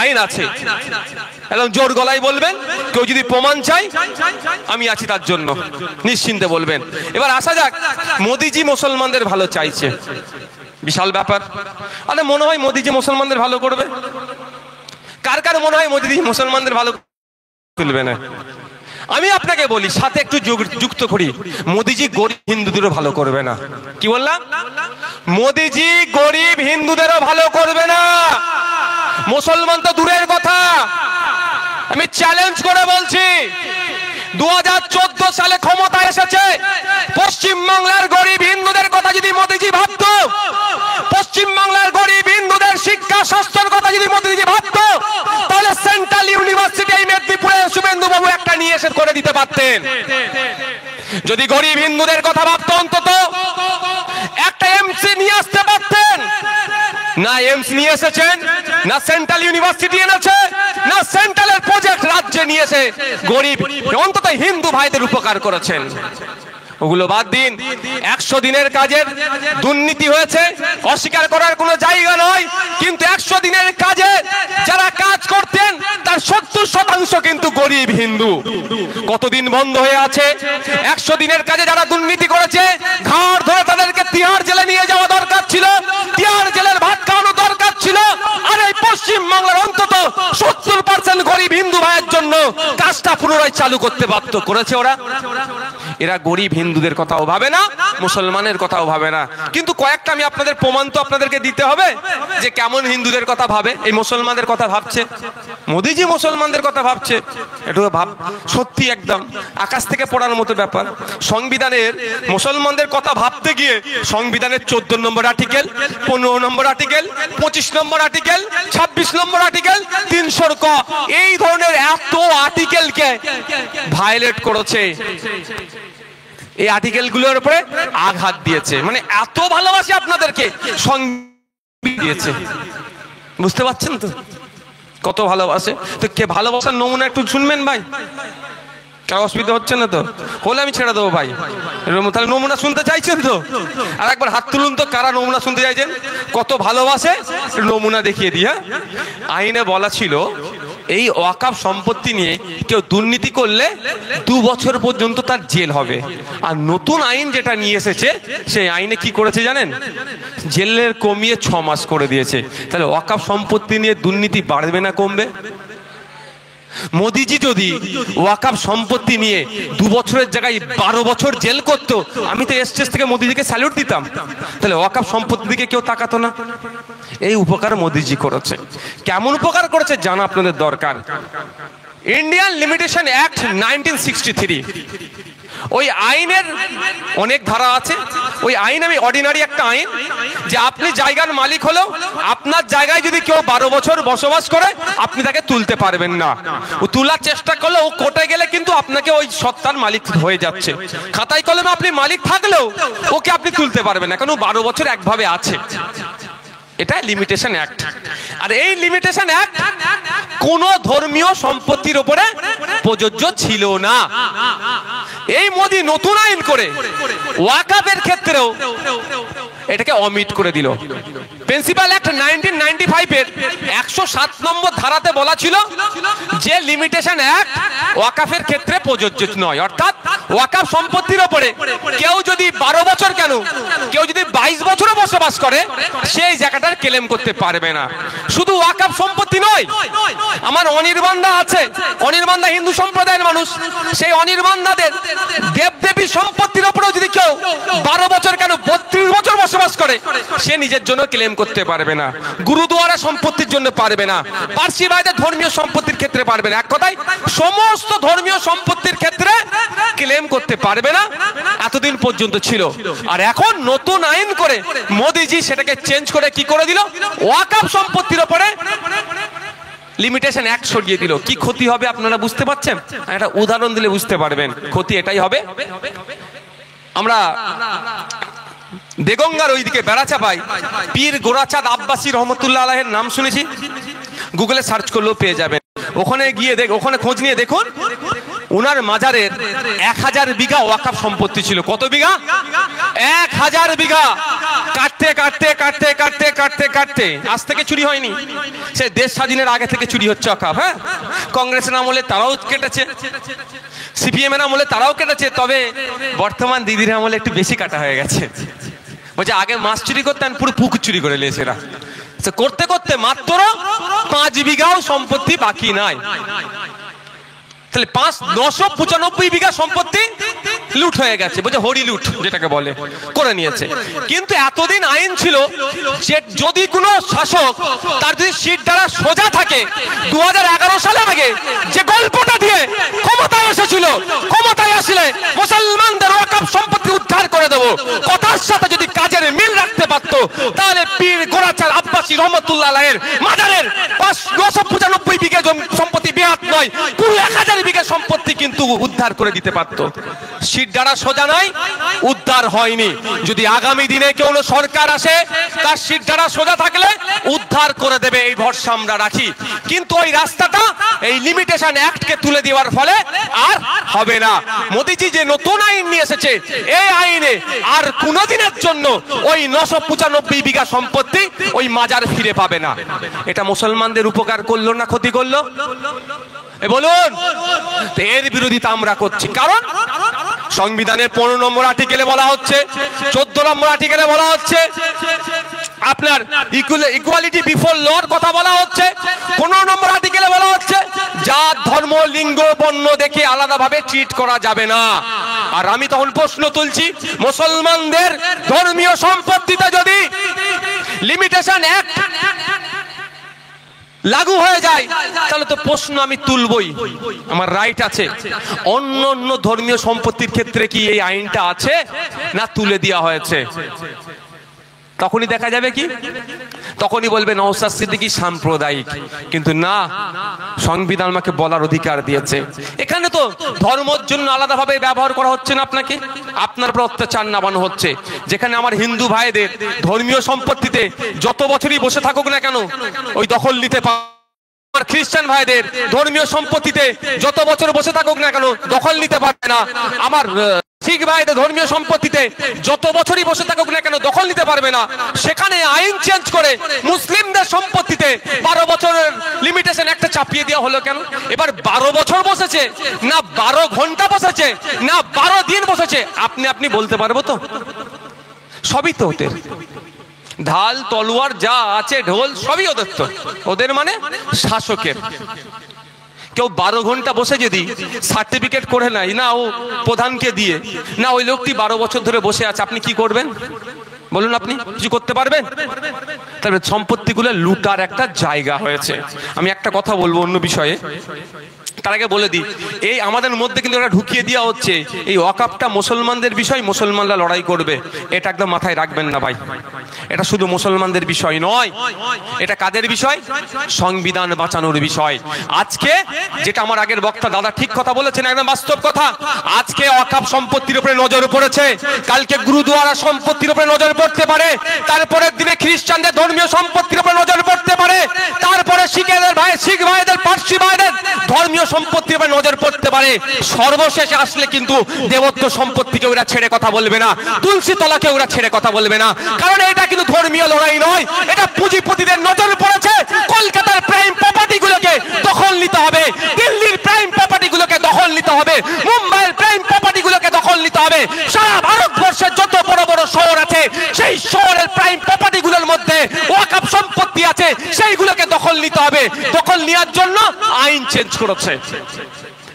আইন আছে। এবং জোর গলায় বলবেন, কেউ যদি প্রমাণ চাই আমি আছি তার জন্য, নিশ্চিন্তে বলবেন। এবার আসা যাক, মোদিজি মুসলমানদের ভালো চাইছে, বিশাল ব্যাপার। আরে মনে হয় মোদিজি মুসলমানদের ভালো করবে? কার কার মনে হয় মোদিজি মুসলমানদের ভালো তুলবে না? আমি আপনাকে বলি, সাথে একটু যুক্ত করি, মোদিজি গরিব হিন্দুদেরও ভালো করবে না। কি বললাম? মোদিজি গরিব হিন্দুদেরও ভালো করবে না। মুসলমান তো দূরের কথা, আমি চ্যালেঞ্জ করে বলছি, 2014 সালে ক্ষমতা এসেছে, পশ্চিমবাংলার গরিব হিন্দুদের কথা যদি মোদিজি ভাবতো, পশ্চিমবাংলার গরিব হিন্দুদের শিক্ষা স্বাস্থ্যের কথা যদি মোদিজি ভাবতো, তাহলে সেন্ট্রাল ইউনিভার্সিটি এই মেদিনীপুরে শুভেন্দু বাবু একটা নিয়ে এসে করে দিতে পারতেন। যদি গরিব হিন্দুদের কথা ভাবতো অন্তত একটা এমসি নিয়ে আসতে পারতেন। না এমস নিয়ে এসেছেন, না সেন্ট্রাল ইউনিভার্সিটি এনেছে, না সেন্ট্রালের প্রজেক্ট রাজ্যে নিয়ে এসে গরিব অন্তত হিন্দু ভাইদের উপকার করেছেন। ওগুলো বাদ দিন। 100 দিনের কাজের দুর্নীতি হয়েছে, অস্বীকার করার কোনো জায়গা নয়, কিন্তু 100 দিনের কাজে যারা কাজ করতেন তার 70% কিন্তু গরিব হিন্দু। কতদিন বন্ধ হয়ে আছে? 100 দিনের কাজে যারা দুর্নীতি করেছে ঘাড় ধরে তাদেরকে তিহার জেলে নিয়ে যাওয়া দরকার ছিল, তিহার জেলের ভাত খাওয়ানো দরকার ছিল। আর এই পশ্চিম বাংলার অন্তত 70% গরিব হিন্দু ভাইয়ের জন্য কাজটা পুনরায় চালু করতে বাধ্য করেছে ওরা। এরা গরিব হিন্দুদের কথাও ভাবে না, মুসলমানের কথাও ভাবে না। কিন্তু কয়েকটা আমি আপনাদের প্রমাণ তো আপনাদেরকে দিতে হবে যে কেমন হিন্দুদের কথা ভাবে। এই মুসলমানদের কথা ভাবছে, মোদিজি মুসলমানদের কথা ভাবছে, একটু ভাব, সত্যি একদম আকাশ থেকে পড়ার মতো ব্যাপার। সংবিধানের মুসলমানদের কথা ভাবতে গিয়ে সংবিধানের 14 নম্বর আর্টিকেল, 15 নম্বর আর্টিকেল, 25 নম্বর আর্টিকেল, 26 নম্বর আর্টিকেল, 300 ক, এই ধরনের এত আর্টিকেলকে ভায়োলেট করেছে। এই আর্টিকেলগুলোর উপরে আঘাত দিয়েছে, মানে এত ভালোবাসে আপনাদেরকে সংবিধান দিয়েছে। বুঝতে পারছেন তো কত ভালোবাসে? তো কে ভালোবাসার নমুনা একটু শুনবেন ভাই, কারো অসুবিধা হচ্ছে না তো? হলে আমি ছেড়ে দেবো ভাই। তাহলে নমুনা শুনতে চাইছেন তো? আর একবার হাত তুলুন তো কারা নমুনা শুনতে চাইছেন। কত ভালোবাসে নমুনা দেখিয়ে দিই। হ্যাঁ, আইনে বলা ছিল এই ওয়াকাফ সম্পত্তি নিয়ে কেউ দুর্নীতি করলে 2 বছর পর্যন্ত তার জেল হবে। আর নতুন আইন যেটা নিয়ে এসেছে সেই আইনে কি করেছে জানেন? জেলের কমিয়ে 6 মাস করে দিয়েছে। তাহলে ওয়াকাফ সম্পত্তি নিয়ে দুর্নীতি বাড়বে না কমবে? মোদিজি যদি ওয়াকাফ সম্পত্তি নিয়ে 2 বছরের জায়গায় 12 বছর জেল করতো, আমি তো স্টেজ থেকে মোদিজিকে স্যালুট দিতাম। তাহলে ওয়াকাফ সম্পত্তির দিকে কেউ তাকাতো না। এই উপকার মোদিজি করেছে। কেমন উপকার করেছে জানা আপনাদের দরকার। ইন্ডিয়ান লিমিটেশন অ্যাক্ট 1963 ওই আইনের অনেক ধারা আছে। ওই আইন আমি অর্ডিনারি একটা আইন, যে আপনি জায়গার মালিক হলেও আপনার জায়গায় যদি কেউ 12 বছর বসবাস করে আপনি তাকে তুলতে পারবেন না। ও তোলার চেষ্টা করলে ও কোর্টে গেলে কিন্তু আপনাকে ওই সত্তার মালিক হয়ে যাচ্ছে। খাতায় কলমে আপনি মালিক থাকলেও ওকে আপনি তুলতে পারবেন না, কারণ 12 বছর একভাবে আছে। এটা লিমিটেশন অ্যাক্ট। আর এই লিমিটেশন অ্যাক্ট কোন ধর্মীয় সম্পত্তির উপরে প্রযোজ্য ছিল না। এই মোদি নতুন আইন করে ওয়াকাফের ক্ষেত্রেও এটাকে অমিট করে দিল। প্রিন্সিপাল অ্যাক্ট 1995 এর 107 নম্বর ধারাতে বলা ছিল যে লিমিটেশন অ্যাক্ট ওয়াকাফের ক্ষেত্রে প্রযোজ্য নয়। অর্থাৎ ওয়াকাফ সম্পত্তির উপরে কেউ যদি 12 বছর কেন, কেউ যদি 22 বছরও বসবাস করে সেই জায়গাটার ক্লেম করতে পারবে না। শুধু ওয়াকাফ সম্পত্তি নয়, আমার অনির্বাণদা আছে, অনির্বাণদা হিন্দু সম্প্রদায়ের মানুষ, সেই অনির্বাণদাদের দেবদেবী সম্পত্তির উপরেও যদি কেউ 12 বছর কেন 32 বছর বসবাস করে সে নিজের জন্য ক্লেম করতে পারবে না। গুরুদুয়ারা সম্পত্তির জন্য পারবে না, পার্সি ভাইদের ধর্মীয় সম্পত্তির ক্ষেত্রে পারবে না। এক কথায় সমস্ত ধর্মীয় সম্পত্তির ক্ষেত্রে ক্লেম করতে পারবে না, এতদিন পর্যন্ত ছিল। আর এখন নতুন আইন করে মোদিজি সেটাকে চেঞ্জ করে কি করে দিল, ওয়াকাফ সম্পত্তির উপরে লিমিটেশন অ্যাক্ট সরিয়ে দিল। কি ক্ষতি হবে আপনারা বুঝতে পারছেন? একটা উদাহরণ দিলে বুঝতে পারবেন ক্ষতি এটাই হবে। আমরা দেগঙ্গার ওইদিকে বেড়াচাপাই পীর গোরাচাঁদ আব্বাসী রহমতুল্লাহ আলাইহির নাম শুনেছি, গুগলে সার্চ করলেও পেয়ে যাবেন। ওখানে গিয়ে ওখানে খোঁজ নিয়ে দেখুন উনার মাজারের 1000 বিঘা ওয়াকাফ সম্পত্তি ছিল। কত বিঘা? 1000 বিঘা। কাটতে কাটতে কাটতে কাটতে কাটতে কাটতে আজ থেকে চুরি হয়নি, সে দেশ স্বাধীনের আগে থেকে চুরি হচ্ছে ওয়াকাফ। হ্যাঁ, কংগ্রেসের আমলে তারাও কেটেছে, সিপিএম এর আমলে তারাও কেটেছে, তবে বর্তমান দিদির আমলে একটু বেশি কাটা হয়ে গেছে। বলছে আগে মাছ চুরি করতেন, পুরো পুকুর চুরি করে নিয়েছে এরা। করতে করতে মাত্র 5 বিঘাও সম্পত্তি বাকি নাই। তাহলে 995 বিঘা সম্পত্তি লুট হয়ে গেছে, বলছে হরি লুট যেটাকে বলে, করে নিয়েছে। কিন্তু এতদিন আইন ছিল যে যদি কোনো শাসক তার যদি সিট দ্বারা সোজা থাকে, 2011 সালের আগে যে গল্পটা দিয়ে ক্ষমতায় এসেছিল, ক্ষমতায় আসলে মুসলমানদের ওয়াকাফ সম্পত্তি উদ্ধার করে দেব, কথার সাথে যদি কাজের মিল রাখতে পারতো তাহলে পীর গোরাচাঁদ আব্বাসী রহমতুল্লাহ আলাইহির মাজারের 995 বিঘা সম্পত্তি বেহাত নয়, পুরো 1000 বিঘা সম্পত্তি কিন্তু উদ্ধার করে দিতে পারতো। সিট দ্বারা সোজা নয়, উদ্ধার হয়নি। যদি আগামী দিনে কেউ সরকার আসে তার সিট দ্বারা সোজা থাকলে উদ্ধার করে দেবে এই ভরসা আমরা রাখি। কিন্তু ওই রাস্তাটা এই লিমিটেশন অ্যাক্টকে তুলে দেওয়ার ফলে আর হবে না। মোদিজি যে নতুন আইন নিয়ে এসেছে, এই আইনে আর কোনোদিনের জন্য ওই 995 বিঘা সম্পত্তি ওই মাজার ফিরে পাবে না। এটা মুসলমানদের উপকার করলো না ক্ষতি করলো? বলুন। এর বিরোধিতা আমরা করছি, কারণ সংবিধানের 15 নম্বর আর্টিকেলে বলা হচ্ছে, 14 নম্বর আর্টিকেলে বলা হচ্ছে আপনার ইকুয়ালিটি বিফোর লর কথা বলা হচ্ছে, 15 নম্বর আর্টিকেলে বলা হচ্ছে জাত ধর্ম লিঙ্গ বর্ণ দেখে আলাদাভাবে ট্রিট করা যাবে না। আর আমি তখন প্রশ্ন তুলছি, মুসলমানদের ধর্মীয় সম্পত্তিতে যদি লিমিটেশন অ্যাক্ট লাগু হয়ে যায় তাহলে তো প্রশ্ন আমি তুলবই, আমার রাইট আছে। অন্য অন্য ধর্মীয় সম্পত্তির ক্ষেত্রে কি এই আইনটা আছে না তুলে দেওয়া হয়েছে? তখনই দেখা যাবে কি, তখনই বলবে নওশাদ সিদ্দিকী সাম্প্রদায়িক। কিন্তু না, সংবিধান আমাকে বলার অধিকার দিয়েছে। এখানে তো ধর্মের জন্য আলাদাভাবে ব্যবহার করা হচ্ছে না, আপনাকে আপনার উপর অত্যাচার নামানো হচ্ছে। যেখানে আমার হিন্দু ভাইদের ধর্মীয় সম্পত্তিতে যত বছরই বসে থাকুক না কেন ওই দখল নিতে পারে, আমার খ্রিস্টান ভাইদের ধর্মীয় সম্পত্তিতে যত বছর বসে থাকুক না কেন দখল নিতে পারবে না, আমার শিখ ভাইদের ধর্মীয় সম্পত্তিতে যত বছরই বসে থাকুক না কেন দখল নিতে পারবে না। সেখানে আইন চেঞ্জ করে মুসলিমদের সম্পত্তিতে 12 বছরের লিমিটেশন একটা চাপিয়ে দেওয়া হলো কেন? এবার 12 বছর বসেছে না 12 ঘন্টা বসেছে না 12 দিন বসেছে, আপনি বলতে পারবো তো? সবই তো ওদের, ঢাল তলোয়ার যা আছে ঢোল সবই ওদের, তো ওদের মানে শাসকের। কেউ 12 ঘন্টা বসে যদি সার্টিফিকেট করে নাই না ও প্রধানকে দিয়ে, না ওই লোকটি 12 বছর ধরে বসে আছে, আপনি কি করবেন বলুন? আপনি কিছু করতে পারবেন? তবে সম্পত্তিগুলো লুটার একটা জায়গা হয়েছে। আমি একটা কথা বলবো অন্য বিষয়ে, তার আগে বলে দিই, এই আমাদের মধ্যে কিন্তু এটা ঢুকিয়ে দেওয়া হচ্ছে এই ওয়াকফটা মুসলমানদের বিষয়, মুসলমানরা লড়াই করবে। এটা একদম মাথায় রাখবেন না ভাই, এটা শুধু মুসলমানদের বিষয় নয়, এটা কাদের বিষয়? সংবিধান বাঁচানোর বিষয়। আজকে যেটা আমার আগের বক্তা দাদা ঠিক কথা বলেছেন, একদম বাস্তব কথা। আজকে ওয়াকফ সম্পত্তির উপরে নজর পড়েছে, কালকে গুরুদুয়ারা সম্পত্তির উপরে নজর পড়তে পারে, তারপরের দিনে খ্রিস্টানদের ধর্মীয় সম্পত্তির উপরে নজর পড়তে পারে, তারপরে শিখ ভাইদের পার্সি ভাইদের ধর্মীয় সম্পত্তির উপরে নজর পড়তে পারে। সর্বশেষে আসলে কিন্তু দেবত্ব সম্পত্তিকে ওরা ছেড়ে কথা বলবে না, তুলসী তলাকে ওরা ছেড়ে কথা বলবে না, কারণ এটা কিন্তু ধর্মীয় লড়াই নয়, এটা পুঁজিপতিদের নজর পড়েছে। কলকাতার প্রাইম প্রপার্টি গুলোকে দখল নিতে হবে, দিল্লির প্রাইম প্রপার্টি গুলোকে দখল নিতে হবে, মুম্বাইয়ের প্রাইম প্রপার্টি গুলোকে দখল নিতে হবে। সারা ভারতবর্ষের যত বড় বড় শহর আছে, সেই শহরের প্রাইম প্রপার্টি গুলোর মধ্যে ওয়াকফ সম্পত্তি আছে, সেইগুলোকে দখল নিতে হবে। দখল নেওয়ার জন্য আইন চেঞ্জ করেছে।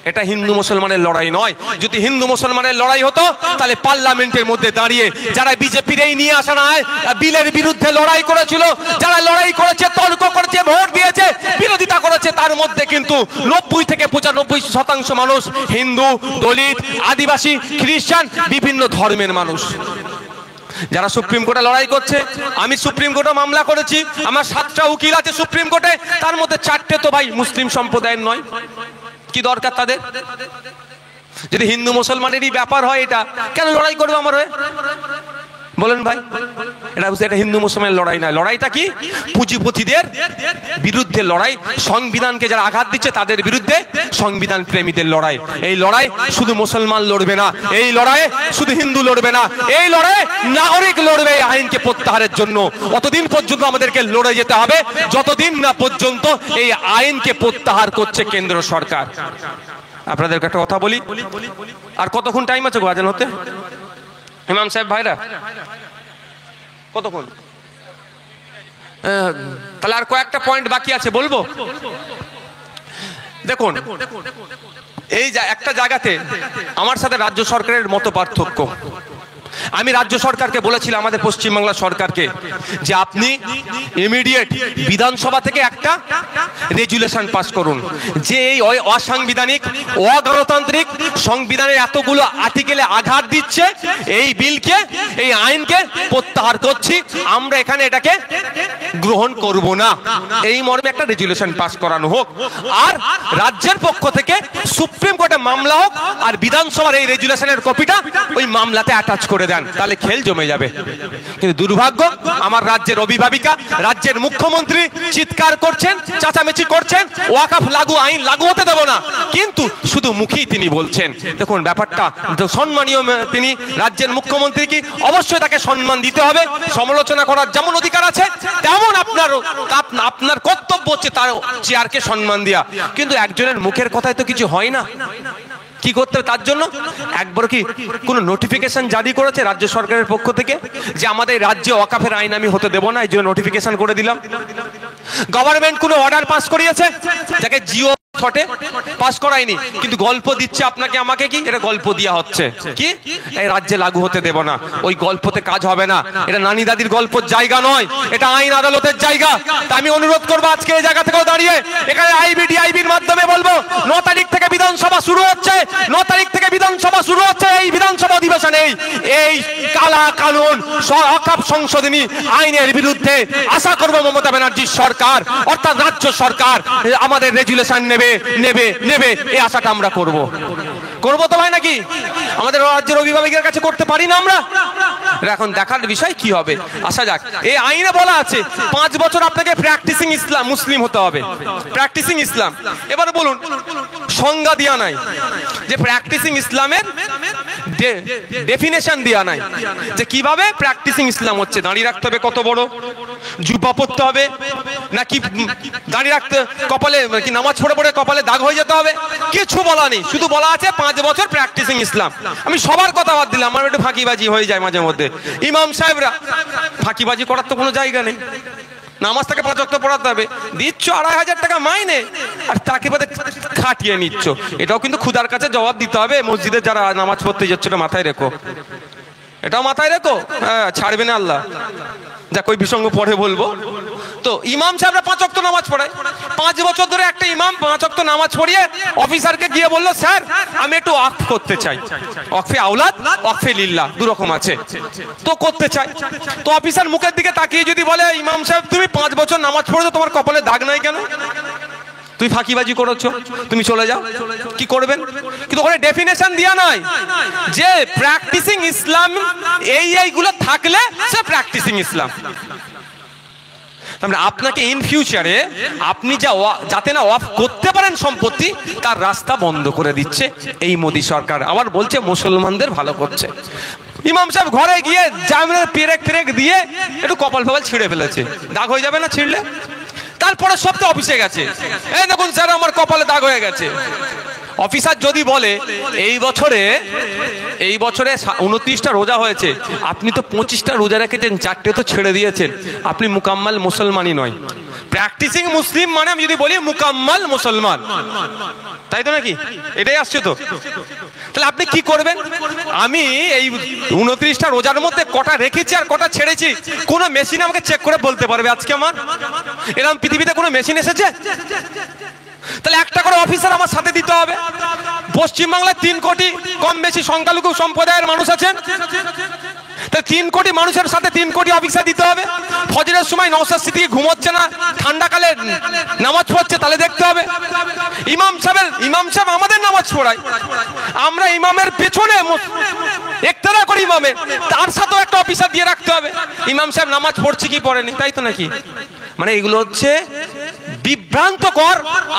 এটা হিন্দু মুসলমানের লড়াই নয়। যদি হিন্দু মুসলমানের লড়াই হতো তাহলে পার্লামেন্টের মধ্যে দাঁড়িয়ে যারা বিজেপির এই নিয়ে আসা নয় বিলের বিরুদ্ধে লড়াই করেছিল, যারা লড়াই করেছে, তর্ক করেছে, ভোট দিয়েছে, বিরোধিতা করেছে, তার মধ্যে কিন্তু 90 থেকে 95% মানুষ হিন্দু, দলিত, আদিবাসী, খ্রিস্টান, বিভিন্ন ধর্মের মানুষ। যারা সুপ্রিম কোর্টে লড়াই করছে, আমি সুপ্রিম কোর্টে মামলা করেছি, আমার 7টা উকিল আছে সুপ্রিম কোর্টে, তার মধ্যে 4টে তো ভাই মুসলিম সম্প্রদায়ের নয়। কি দরকার তাদের? যদি হিন্দু মুসলমানেরই ব্যাপার হয়, এটা কেন লড়াই করবো আমার হয়ে? বলেন ভাই, এটা হিন্দু মুসলমানের লড়াই নয়। লড়াইটা কি? পুঁজিপতিদের বিরুদ্ধে লড়াই, সংবিধানকে যারা আঘাত দিচ্ছে তাদের বিরুদ্ধে সংবিধান প্রেমীদের লড়াই। এই লড়াই শুধু মুসলমান লড়বে না, এই লড়াই শুধু হিন্দু লড়বে না, এই লড়াই নাগরিক লড়বে এই আইনকে প্রত্যাহারের জন্য। অতদিন পর্যন্ত আমাদেরকে লড়ে যেতে হবে যতদিন না পর্যন্ত এই আইনকে প্রত্যাহার করছে কেন্দ্র সরকার। আপনাদেরকে একটা কথা বলি, আর কতক্ষণ টাইম আছে গো আজান হতে? ইমাম সাহেব ভাইরা কতক্ষণ? তাহলে আর কয়েকটা পয়েন্ট বাকি আছে, বলবো। দেখুন, এই একটা জায়গাতে আমার সাথে রাজ্য সরকারের মত পার্থক্য। আমি রাজ্য সরকারকে বলেছিলাম, আমাদের পশ্চিমবাংলা সরকারকে, যে আপনি ইমিডিয়েট বিধানসভা থেকে একটা রেজুলেশন পাস করুন যে এই অসাংবিধানিক, অগণতান্ত্রিক সংবিধানের এতগুলো আর্টিকেলে আঘাত দিচ্ছে, এই বিলকে, এই আইনকে প্রত্যাহার করছি, আমরা এখানে এটাকে গ্রহণ করব না, এই মর্মে একটা রেজুলেশন পাস করানো হোক। আর রাজ্যের পক্ষ থেকে সুপ্রিম কোর্টে মামলা হোক, আর বিধানসভার এই রেজুলেশনের কপিটা ওই মামলাতে অ্যাটাচ করে দেন, তাহলে খেল জমে যাবে। কিন্তু দুর্ভাগ্য, আমার রাজ্যের অভিভাবিকা, রাজ্যের মুখ্যমন্ত্রী চিৎকার করছেন, চেঁচামেচি করছেন, ওয়াকফ লাগু, আইন লাগু হতে দেব না, কিন্তু শুধু মুখেই তিনি বলছেন। দেখুন ব্যাপারটা সম্মানীয়, তিনি রাজ্যের মুখ্যমন্ত্রী, কি অবশ্যই তাকে সম্মান দিতে হবে, সমালোচনা করার যেমন অধিকার আছে তেমন আপনার কর্তব্য হচ্ছে তার চেয়ারকে সম্মান দেওয়া। কিন্তু একজনের মুখের কথায় তো কিছু হয় না। কি করতে হবে তার জন্য? একবার কি কোনো নোটিফিকেশন জারি করেছে রাজ্য সরকারের পক্ষ থেকে যে আমাদের রাজ্যে ওয়াকফের আইন আমি হতে দেব না, এই জন্য নোটিফিকেশন করে দিলাম? গভর্নমেন্ট কোনো অর্ডার পাস করিয়েছে যাকে জিও ছটে পাস করায়নি, কিন্তু গল্প দিচ্ছে আপনাকে আমাকে, কি এটা গল্প দেওয়া হচ্ছে, কি এই রাজ্যে লাগু হতে দেব না। ওই গল্পতে কাজ হবে না, এটা নানি দাদির গল্পের জায়গা নয়, এটা আইন আদালতের জায়গা। তা আমি অনুরোধ করবো আজকে এই জায়গা থেকেও দাঁড়িয়ে এখানে আইবিডিআইবির মাধ্যমে বলবো, 9 তারিখ থেকে বিধানসভা শুরু হচ্ছে, 9 তারিখ থেকে বিধানসভা শুরু হচ্ছে। এই বিধানসভা অধিবেশনে এই কালা কানুন ওয়াকফ সংশোধনী আইনের বিরুদ্ধে আশা করবো মমতা ব্যানার্জির সরকার, অর্থাৎ রাজ্য সরকার আমাদের রেজুলেশন নেবে, এই আশাটা আমরা করবো তো ভাই, নাকি আমাদের রাজ্যের অভিভাবকের কাছে করতে পারি না আমরা? এখন দেখার বিষয় কি হবে। আসা যাক, এই আইনে বলা আছে 5 বছর আপনাকে প্র্যাকটিসিং ইসলাম মুসলিম হতে হবে, প্র্যাকটিসিং ইসলাম। এবার বলুন, সংজ্ঞা দেওয়া নাই যে প্র্যাকটিসিং ইসলামের ডেফিনেশন দেওয়া নাই যে কিভাবে প্র্যাকটিসিং ইসলাম হচ্ছে। দাঁড়িয়ে রাখতে হবে কত বড়, জুব্বা পড়তে হবে নাকি দাঁড়িয়ে রাখতে, কপালে কি নামাজ পড়ে পড়ে কপালে দাগ হয়ে যেতে হবে, কিছু বলা নেই। শুধু বলা আছে 5 বছর প্র্যাকটিসিং ইসলাম। আমি সবার কথা বাদ দিলাম, আমার একটু ফাঁকিবাজি হয়ে যায় মাঝে মধ্যে। ইমাম সাহেবরা, ফাঁকিবাজি করার তো কোনো জায়গা নেই, নামাজ তাকে 5 ওয়াক্ত পড়াতে হবে, দিচ্ছ 2500 টাকা মাইনে, আর তাকে বাদে খাটিয়ে নিচ্ছ। এটাও কিন্তু খুদার কাছে জবাব দিতে হবে। মসজিদে যারা নামাজ পড়তে যাচ্ছে, এটা মাথায় রেখো, এটাও মাথায় রেখো, হ্যাঁ ছাড়বে না আল্লাহ। যাক ওই বিসঙ্গ পরে বলবো। তো ইমাম সাহেবরা 5 ওয়াক্ত নামাজ পড়ায়, 5 বছর ধরে একটা ইমাম 5 ওয়াক্ত নামাজ পড়িয়ে অফিসারকে গিয়ে বললো, স্যার আমি একটু ওয়াকফ করতে চাই, ওয়াকফে আওলাদ ওয়াকফে লিল্লাহ দু রকম আছে, তো করতে চাই। তো অফিসার মুখের দিকে তাকিয়ে যদি বলে, ইমাম সাহেব তুমি 5 বছর নামাজ পড়েছো, তোমার কপালে দাগ নাই কেন? তুই ফাঁকিবাজি করেছো, তুমি চলে যাও। কি করবেন? কিন্তু ওখানে ডেফিনেশন দেয়া নাই যে প্র্যাকটিসিং ইসলাম এইগুলো থাকলে সে প্র্যাকটিসিং ইসলাম। আপনাকে ইন ফিউচারে আপনি যাতে না অফ করতে পারেন সম্পত্তি, তার রাস্তা বন্ধ করে দিচ্ছে এই মোদী সরকার। আবার বলছে মুসলমানদের ভালো করছে। ইমাম সাহেব ঘরে গিয়ে জামিনের পেরেক দিয়ে একটু কপাল ফপাল ছিঁড়ে ফেলেছে, দাগ হয়ে যাবে না ছিঁড়লে? তারপরে সব তো অফিসে গেছে, এই দেখুন স্যার আমার কপালে দাগ হয়ে গেছে। অফিসার যদি বলে এই বছরে 29টা রোজা হয়েছে, আপনি তো 25টা রোজা রেখেছেন, 4টে তো ছেড়ে দিয়েছেন, আপনি মুকাম্মাল মুসলমানই নয়। প্র্যাকটিসিং মুসলিম মানে আমি যদি বলি মুকাম্মাল মুসলমান, তাই তো নাকি? এটাই আসছে তো। তাহলে আপনি কি করবেন? আমি এই 29টা রোজার মধ্যে কটা রেখেছি আর কটা ছেড়েছি কোন মেশিন আমাকে চেক করে বলতে পারবে আজকে? আমার এরকম পৃথিবীতে কোনো মেশিন এসেছে? তাহলে একটা করে অফিসার আমার সাথে দিতে হবে। পশ্চিমবাংলায় 3 কোটি কম বেশি সংখ্যালঘু সম্প্রদায়ের মানুষ আছেন, তাহলে 3 কোটি মানুষের সাথে 3 কোটি অফিসার দিতে হবে। ফজরের সময় নওশাদ সিদ্দিকী ঘুমোচ্ছে না, ঠান্ডাকালে নামাজ পড়ছে, তাহলে দেখতে হবে। ইমাম সাহেব আমাদের নামাজ পড়ায়, আমরা ইমামের পেছনে একতারা করি ইমামে, তার সাথেও একটা অফিসার দিয়ে রাখতে হবে। ইমাম সাহেব নামাজ পড়ছে কি পড়েনি, তাই তো নাকি? মানে এগুলো হচ্ছে বিভ্রান্তকর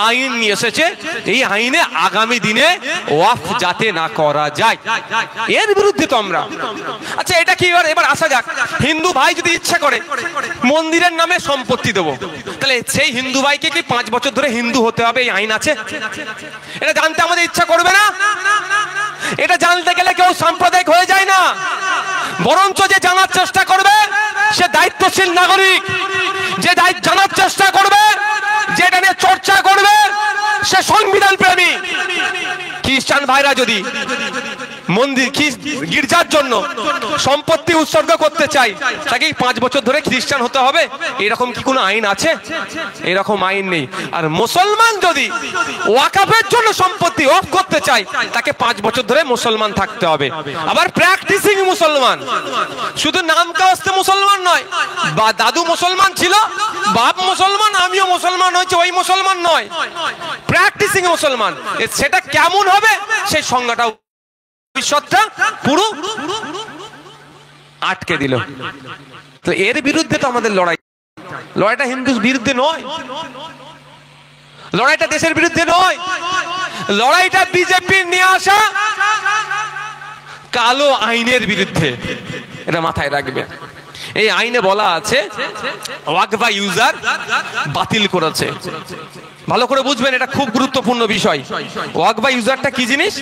আইন নিয়ে এসেছে। এই আইনে আগামী দিনে ওয়াকফ যাতে না করা যায়, এর বিরুদ্ধে তো আমরা। আচ্ছা এটা কি? এবার আসা যাক, হিন্দু ভাই যদি ইচ্ছা করে মন্দিরের নামে সম্পত্তি দেবো, তাহলে সেই হিন্দু ভাইকে কি 5 বছর ধরে হিন্দু হতে হবে? এই আইন আছে? এটা জানতে আমাদের ইচ্ছা করবে না? এটা জানতে গেলে কেউ সাম্প্রদায়িক হয়ে যায় না, বরঞ্চ যে জানার চেষ্টা করবে সে দায়িত্বশীল নাগরিক, যে জানার চেষ্টা করবে, যেটা নিয়ে চর্চা করবে, সে সংবিধান প্রেমী। খ্রিস্টান ভাইরা যদি মন্দির গির্জার জন্য সম্পত্তি উৎসর্গ করতে চাই, তাকে 5 বছর ধরে খ্রিস্টান হতে হবে, এরকম কি কোনো আইন আছে? এরকম আইন নেই। আর মুসলমান যদি ওয়াকফের জন্য সম্পত্তি অফ করতে চাই, তাকে 5 বছর ধরে মুসলমান থাকতে হবে। আবার প্র্যাকটিসিং মুসলমান, শুধু নাম কাস্তে মুসলমান নয়, বা দাদু মুসলমান ছিল, বাপ মুসলমান, আমিও মুসলমান হয়েছে, ওই মুসলমান নয়, প্র্যাকটিসিং মুসলমান। সেটা কেমন হবে সেই সংজ্ঞাটা ভবিষ্যৎটা পুরো আটকে দিল। তো এর বিরুদ্ধে তো আমাদের লড়াইটা হিন্দুর বিরুদ্ধে নয়, লড়াইটা দেশের বিরুদ্ধে নয়, লড়াইটা বিজেপির নিয়ে আসা কালো আইনের বিরুদ্ধে। এটা মাথায় রাখবে। এই আইনে বলা আছে ওয়াকফ ইউজার বাতিল করেছে। ভালো করে বুঝবেন, এটা খুব গুরুত্বপূর্ণ বিষয়। ওয়াকফ ইউজারটা কি জিনিস?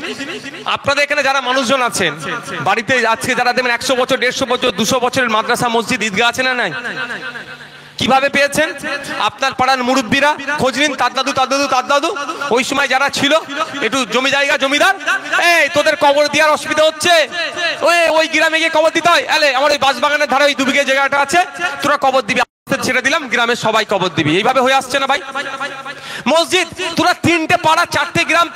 আপনাদের এখানে যারা মানুষজন আছেন, বাড়িতে আজকে যারা দেখবেন 100 বছর 150 বছর 200 বছরের মাদ্রাসা মসজিদ ঈদগাহ আছে না নাই? কিভাবে পেয়েছেন? আপনার পাড়ার মুরব্বীরা খোঁজ নিন, তার দাদু ওই সময় যারা ছিল একটু জমি জায়গা জমিদার, এই তোদের কবর দেওয়ার অসুবিধা হচ্ছে, ওই গ্রামে গিয়ে কবর দিতে হয়, এলে আমার ওই বাঁশবাগানের ধারে ওই 2 বিঘে জায়গাটা আছে, তোরা কবর দিবি, ছেড়ে দিলাম, গ্রামের সবাই কবর দিবি। এইভাবে হয়ে আসছে না ভাই? মসজিদ তোরা 3টে পাড়া 4টে গ্রাম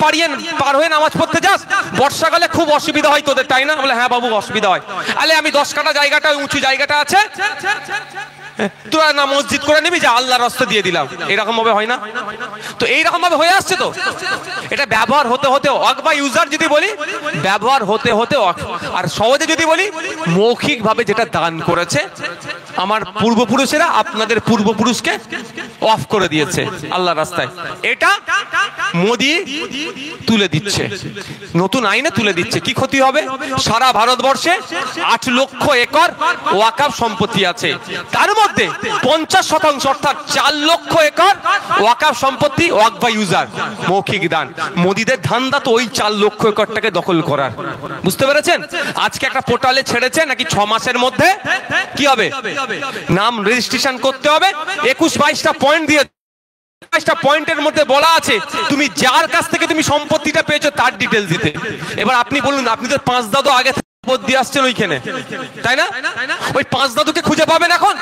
পার হয়ে নামাজ পড়তে যাস, বর্ষাকালে খুব অসুবিধা হয় তোদের, তাই না? বলে হ্যাঁ বাবু অসুবিধা হয়। আলে আমি 10 কাঠা জায়গাটা, উঁচু জায়গাটা আছে, তোরা না মসজিদ করে নিবি, যে আল্লাহর রাস্তা দিয়ে দিলাম। এরকম ভাবে হয় না তো? এইরকম ভাবে হয়ে আসছে তো। এটা ব্যবহার হতে হতে ওয়াকফ ইউজার যদি বলি, ব্যবহার হতে হতে আর সহজে যদি বলি, মৌখিক ভাবে যেটা দান করেছে আমার পূর্বপুরুষেরা, আপনাদের পূর্বপুরুষকে অফ করে দিয়েছে আল্লাহর রাস্তায়, এটা মোদি তুলে দিচ্ছে, নতুন আইনে তুলে দিচ্ছে। কি ক্ষতি হবে? সারা ভারতবর্ষে 8 লক্ষ একর ওয়াকফ সম্পত্তি আছে, তার মধ্যে 50% অর্থাৎ 4 লক্ষ একর ওয়াকফ সম্পত্তি ওয়াকফ ইউজার মৌখিক দান। মোদিদের ধান্দা তো ওই 4 লক্ষ একরটাকে দখল করার। বুঝতে পেরেছেন? আজকে একটা পোর্টালে ছেড়েছে নাকি 6 মাসের মধ্যে কি হবে, নাম রেজিস্ট্রেশন করতে হবে, 21-22টা পয়েন্ট দিয়ে, 22টা পয়েন্টের মধ্যে বলা আছে তুমি যার কাছ থেকে তুমি সম্পত্তিটা পেয়েছো তার ডিটেলস দিতে। এবার আপনি বলুন, আপনি তো 5 দাদু আগে ভোট দিয়ে আসছেন ওইখানে, তাই না? ওই পাঁচ দাদুকে খুঁজে পাবেন এখন,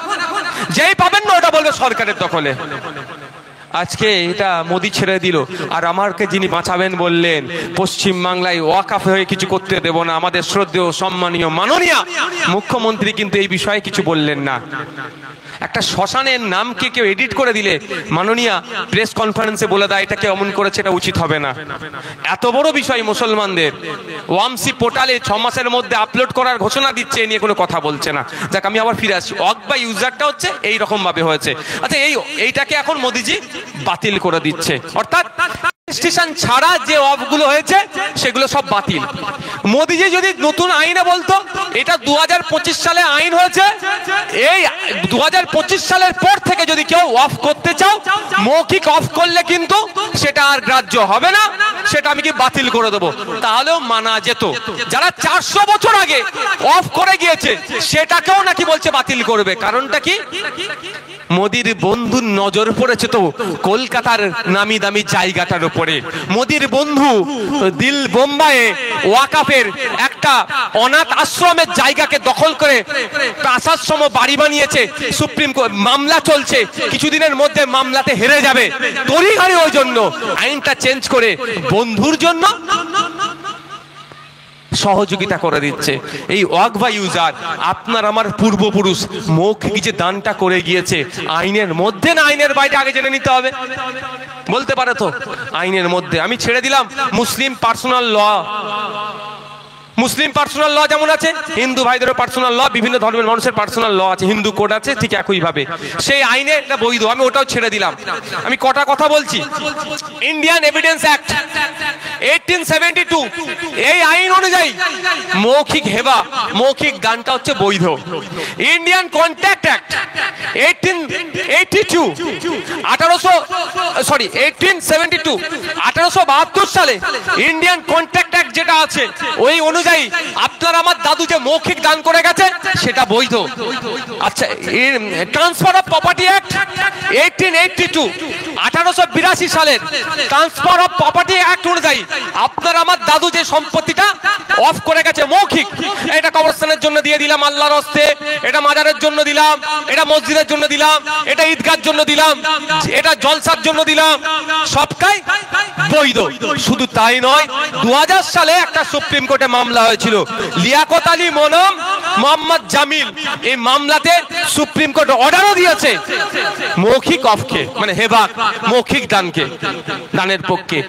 যেই পাবেন না ওটা বলবে সরকারের দখলে। আজকে এটা মোদি ছেড়ে দিল, আর আমাকে যিনি বাঁচাবেন বললেন পশ্চিম বাংলায় ওয়াকফ হয়ে কিছু করতে দেব না। আমাদের শ্রদ্ধেয় সম্মানীয় মাননীয় মুখ্যমন্ত্রী কিন্তু এই বিষয়ে কিছু বললেন না। একটা শ্মশানের নামকে কেউ এডিট করে দিলে মাননীয় প্রেস কনফারেন্সে বলে দেয় এটাকে অমন করেছে, এটা উচিত হবে না। এত বড় বিষয় মুসলমানদের ওয়ামসি পোর্টালে 6 মাসের মধ্যে আপলোড করার ঘোষণা দিচ্ছে, এ নিয়ে কোনো কথা বলছে না। যাক, আমি আবার ফিরে আসছি। ওয়াকফ বা ইউজারটা হচ্ছে এই রকম ভাবে হয়েছে। আচ্ছা, এইটাকে এখন মোদিজি বাতিল করে দিচ্ছে, অর্থাৎ রেজিস্ট্রেশন ছাড়া যে ওয়াকফগুলো হয়েছে সেগুলো সব বাতিল। মোদিজি যদি নতুন আইনে বলতো এটা 2025 সালে আইন হয়েছে, এই 2025 সালের পর থেকে যদি কেউ অফ করতে চাও, মৌখিক অফ করলে কিন্তু সেটা আর গ্রাহ্য হবে না, সেটা আমি কি বাতিল করে দেবো, তাহলেও মানা যেত। যারা 400 বছর আগে অফ করে গিয়েছে সেটাকেও নাকি বলছে বাতিল করবে। কারণটা কি? মোদির বন্ধুর নজর পড়েছে তো কলকাতার নামি দামি জায়গাটার উপরে। মোদির বন্ধু দিল বোম্বাইয়ে ওয়াকফের একটা অনাথ আশ্রমের জায়গাকে দখল করে প্রাসাদ সম বাড়ি বানিয়েছে। সুপ্রিম কোর্ট মামলা চলছে, কিছুদিনের মধ্যে মামলাতে হেরে যাবে। তড়িঘড়ি ওই জন্য আইনটা চেঞ্জ করে বন্ধুর জন্য সহযোগিতা করে দিচ্ছে। এই ওয়াকফ ইউজার আপনার আমার পূর্বপুরুষ মৌখিক যে দানটা করে গিয়েছে, আইনের মধ্যে না আইনের বাইরে আগে জেনে নিতে হবে? বলতে পারে তো আইনের মধ্যে। আমি ছেড়ে দিলাম মুসলিম পার্সোনাল ল। মুসলিম পার্সোনাল ল যেমন আছে, হিন্দু ভাইদেরও পার্সোনাল ল, বিভিন্ন ধর্মের মানুষের পার্সোনাল ল আছে, হিন্দু কোড আছে, ঠিক একই ভাবে সেই আইনে এটা বৈধ। আমি ওটাও ছেড়ে দিলাম। আমি কটা কথা বলছি। ইন্ডিয়ান এভিডেন্স অ্যাক্ট 1872, এই আইন অনুযায়ী মৌখিক হেবা, মৌখিক দানটা হচ্ছে বৈধ। ইন্ডিয়ান কন্ট্যাক্ট অ্যাক্ট 1872 সালে ইন্ডিয়ান কন্ট্যাক্ট অ্যাক্ট যেটা আছে, ওই অনুযায়ী আপনার আমার দাদু যে মৌখিক দান করে গেছে সেটা বৈধ। আচ্ছা, ট্রান্সফার অফ প্রপার্টি অ্যাক্ট 1882 সালের ট্রান্সফার অফ প্রপার্টি অ্যাক্ট অনুযায়ী আপনার আমার দাদু যে সম্পত্তিটা অফ করে গেছে মৌখিক, এটা কবরস্থানের জন্য দিয়ে দিলাম আল্লাহর হস্তে, এটা মাজারের জন্য দিলাম, এটা মসজিদের জন্য দিলাম, এটা ঈদগাহর জন্য দিলাম, এটা জলসার জন্য দিলাম, সবটাই বৈধ। শুধু তাই নয়, 2000 সালে একটা সুপ্রিম কোর্টে মামলা হয়েছিল, লিয়াকত আলী মনম মোহাম্মদ জামিল। এই মামলাতে সুপ্রিম কোর্ট অর্ডারও দিয়েছে মৌখিক অফকে, মানে হেবা মৌখিক দানের পক্ষে।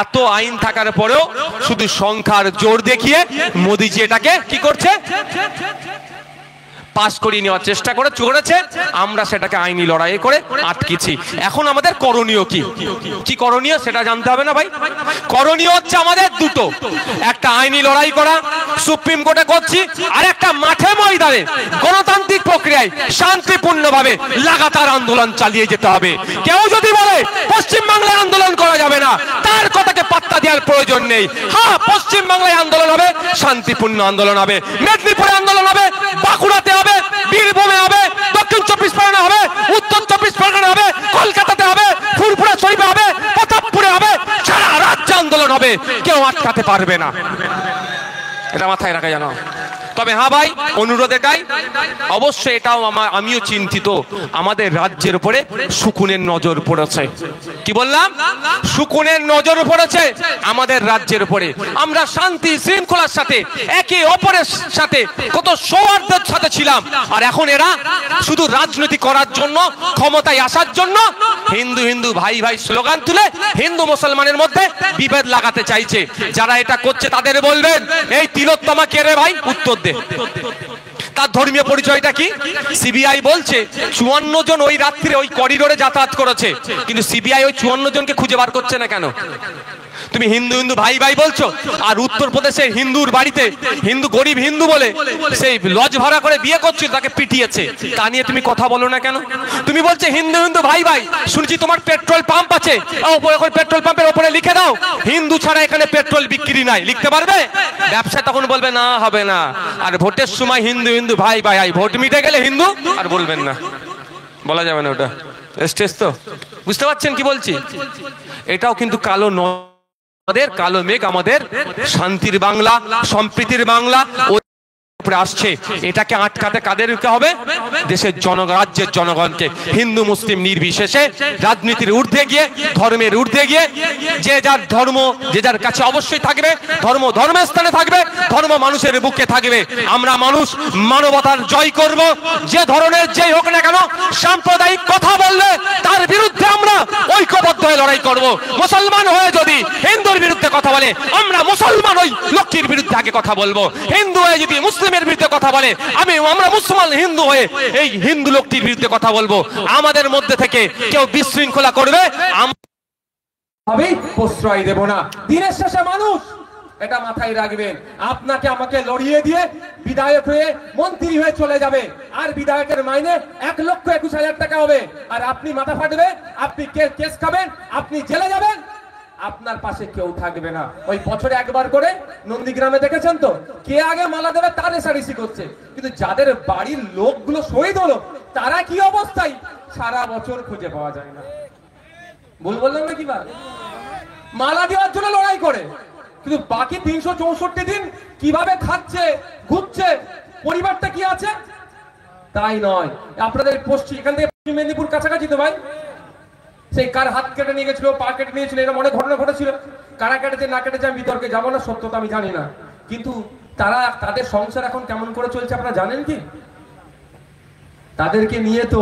এত আইন থাকার পরেও শুধু সংখ্যার জোর দেখিয়ে মোদিজি এটাকে কি করছে, পাস করিয়ে নেওয়ার চেষ্টা করেছে। আমরা সেটাকে আইনি লড়াই করে আটকেছি। এখন আমাদের করণীয় কি? কি করণীয় সেটা জানতে হবে না ভাই? করণীয় হচ্ছে আমাদের দুটো, একটা আইনি লড়াই করা, সুপ্রিম কোর্টে করছি, আর একটা মাঠে ময়দানে গণতান্ত্রিক প্রক্রিয়ায় শান্তিপূর্ণভাবে লাগাতার আন্দোলন চালিয়ে যেতে হবে। কেউ যদি বলে পশ্চিম বাংলায় আন্দোলন করা যাবে না, তার কথাকে পাত্তা দেওয়ার প্রয়োজন নেই। হ্যাঁ, পশ্চিম বাংলায় আন্দোলন হবে, শান্তিপূর্ণ আন্দোলন হবে, মেদিনীপুরে আন্দোলন হবে, বাঁকুড়াতে হবে, বীরভূমে হবে, দক্ষিণ 24 পরগনা হবে, উত্তর 24 পরগনা হবে, কলকাতাতে হবে, ফুরফুরা শরীফে হবে, প্রতাপপুরে হবে, সারা রাজ্যে আন্দোলন হবে, কেউ আটকাতে পারবে না। এটা মাথায় রাখা জানো। তবে হ্যাঁ ভাই, অনুরোধ এটাই, অবশ্যই এটাও আমিও চিন্তিত, আমাদের রাজ্যের উপরে শকুনের নজর পড়েছে। কি বললাম? শকুনের নজর পড়েছে আমাদের রাজ্যের উপরে। আমরা শান্তি শৃঙ্খলার সাথে একে অপরের সাথে কত সৌহার্দ্যের সাথে ছিলাম, আর এখন এরা শুধু রাজনীতি করার জন্য, ক্ষমতায় আসার জন্য হিন্দু হিন্দু ভাই ভাই স্লোগান তুলে হিন্দু মুসলমানের মধ্যে বিভেদ লাগাতে চাইছে। যারা এটা করছে তাদের বলবেন, এই তিলোত্তমা কে রে ভাই? উত্তর দে। তার ধর্মীয় পরিচয়টা কি? সিবিআই বলছে 54 জন ওই রাত্রে ওই করিডোরে যাতায়াত করেছে, কিন্তু সিবিআই ওই 54 জনকে খুঁজে বার করছে না কেন? তুমি হিন্দু হিন্দু ভাই ভাই বলছো, আর উত্তরপ্রদেশে হিন্দুর বাড়িতে হিন্দু গরিব হিন্দু বলে সেই লজ ভাড়া করে বিয়ে করছিল, তাকে পিটিয়েছে, তা নিয়ে তুমি কথা বলো না কেন? তুমি বলছে হিন্দু হিন্দু ভাই ভাই, শুনছি তোমার পেট্রোল পাম্প আছে, পেট্রোল পাম্পের উপরে লিখে দাও হিন্দু ছাড়া এখানে পেট্রোল বিক্রি নাই, লিখতে পারবে? ব্যবসা তখন বলবে না, হবে না। আর ভোটের সময় হিন্দু হিন্দু ভাই ভাই, ভোট মিটে গেলে হিন্দু আর বলবেন না, বলা যাবে না, ওটা স্টেজ। তো বুঝতে পারছেন কি বলছি? এটাও কিন্তু কালো নয়, আমাদের কালো মেঘ, আমাদের শান্তির বাংলা, সম্প্রীতির বাংলা। উপরে আসছে, এটাকে আটকাতে কাদেরকে হবে? দেশের রাজ্যের জনগণকে। হিন্দু মুসলিম নির্বিশেষে রাজনীতির ঊর্ধ্বে গিয়ে, ধর্মের ঊর্ধ্বে গিয়ে, যে যার ধর্ম যে যার কাছে অবশ্যই থাকবে, ধর্ম ধর্মের স্থানে থাকবে, ধর্ম মানুষের বুকে থাকবে। আমরা মানুষ মানবতার জয় করব। যে ধরনের যেই হোক না কেন, সাম্প্রদায়িক কথা বললে তার বিরুদ্ধে আমরা ঐক্যবদ্ধ হয়ে লড়াই করব। মুসলমান হয়ে যদি হিন্দুর বিরুদ্ধে কথা বলে, আমরা মুসলমান ওই লক্ষ্মীর বিরুদ্ধে আগে কথা বলবো। হিন্দু হয়ে যদি মুসলিমের বিরুদ্ধে কথা বলে, আমরা মুসলমান হিন্দু হয়ে এই হিন্দু লোকটির বিরুদ্ধে কথা বলবো। আমাদের মধ্যে থেকে কেউ বিশৃঙ্খলা করবে, আমি প্রশ্রয় দেব না। দিনের শেষে মানুষ, এটা মাথায় রাখবেন। আপনাকে আমাকে লড়িয়ে দিয়ে বিধায়ক হয়ে মন্ত্রী হয়ে চলে যাবে, আর বিধায়কের মাইনে 1,21,000 টাকা হবে, আর আপনি মাথা ফাটবে, আপনি কেস খাবেন, আপনি জেলে যাবেন, আপনার পাশে কেউ থাকবে না। ওই বছরে একবার করে নন্দীগ্রামে দেখেছেন তো, কে আগে মালা দেবে তার রেসারেসি করছে, কিন্তু যাদের বাড়ির লোকগুলো শহীদ হলো তারা কি অবস্থায় সারা বছর খুঁজে পাওয়া যায় না। ভুল বললাম না? কি মালা দেওয়ার জন্য লড়াই করে, কিন্তু বাকি 364 দিন কিভাবে খাচ্ছে, ঘুরছে, পরিবারটা কি আছে? তাই নয়। আপনাদের পশ্চিম, এখান থেকে পশ্চিম মেদিনীপুর কাছাকাছি তো ভাই, সেই কার হাত কেটে নিয়ে গেছিল, পা কেটে নিয়েছিল, এরকম অনেক ঘটনা ঘটেছিল। কারা কেটেছে না কেটেছে আমি বিতর্কে যাবো না, সত্যতা আমি জানি না, কিন্তু তাদের সংসার এখন কেমন করে চলছে আপনারা জানেন কি? তাদেরকে নিয়ে তো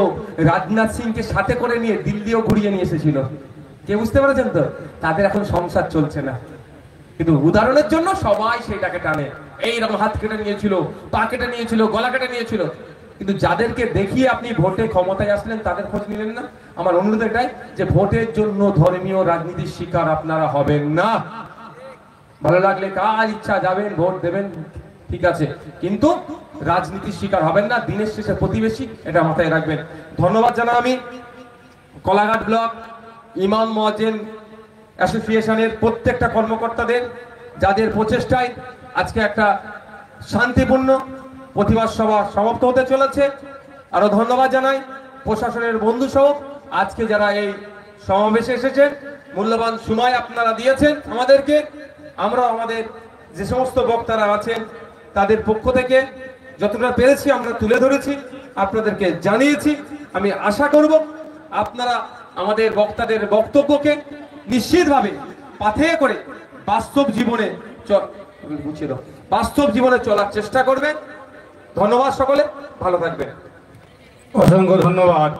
রাজনাথ সিংকে সাথে করে নিয়ে দিল্লিও ঘুরিয়ে নিয়ে এসেছিল। কে বুঝতে পেরেছেন তো? তাদের এখন সংসার চলছে না, কিন্তু উদাহরণের জন্য সবাই সেইটাকে টানে। এইরকম হাত কেটে নিয়েছিল, পা কেটে নিয়েছিল, গলা কেটে নিয়েছিল, কিন্তু যাদেরকে দেখিয়ে আপনি ভোটে ক্ষমতায় আসলেন তাদের খোঁজ নিলেন না। আমার অনুরোধ এটাই যে ভোটের জন্য ধর্মীয় রাজনীতির শিকার আপনারা হবেন না। ভালো লাগলে কার ইচ্ছা যাবেন, ভোট দেবেন, ঠিক আছে, কিন্তু রাজনীতির শিকার হবেন না। দিনের শেষে প্রতিবেশী, এটা মাথায় রাখবেন। ধন্যবাদ জানাই আমি কলাঘাট ব্লক ইমাম মুয়াজ্জিন অ্যাসোসিয়েশনের প্রত্যেকটা কর্মকর্তাদের, যাদের প্রচেষ্টায় আজকে একটা শান্তিপূর্ণ প্রতিবাদ সভা সমাপ্ত হতে চলেছে। আরো ধন্যবাদ জানাই প্রশাসনের বন্ধু সহ আজকে যারা এই সমাবেশে এসেছেন, মূল্যবান সময় আপনারা দিয়েছেন আমাদেরকে। আমরা আমাদের যে সমস্ত বক্তারা আছেন তাদের পক্ষ থেকে যতটা পেরেছি আমরা তুলে ধরেছি, আপনাদেরকে জানিয়েছি। আমি আশা করব আপনারা আমাদের বক্তাদের বক্তব্যকে নিশ্চিতভাবে পাথেয় করে বাস্তব জীবনে চলার চেষ্টা করবেন। ধন্যবাদ সকলে, ভালো থাকবেন। অসংখ্য ধন্যবাদ।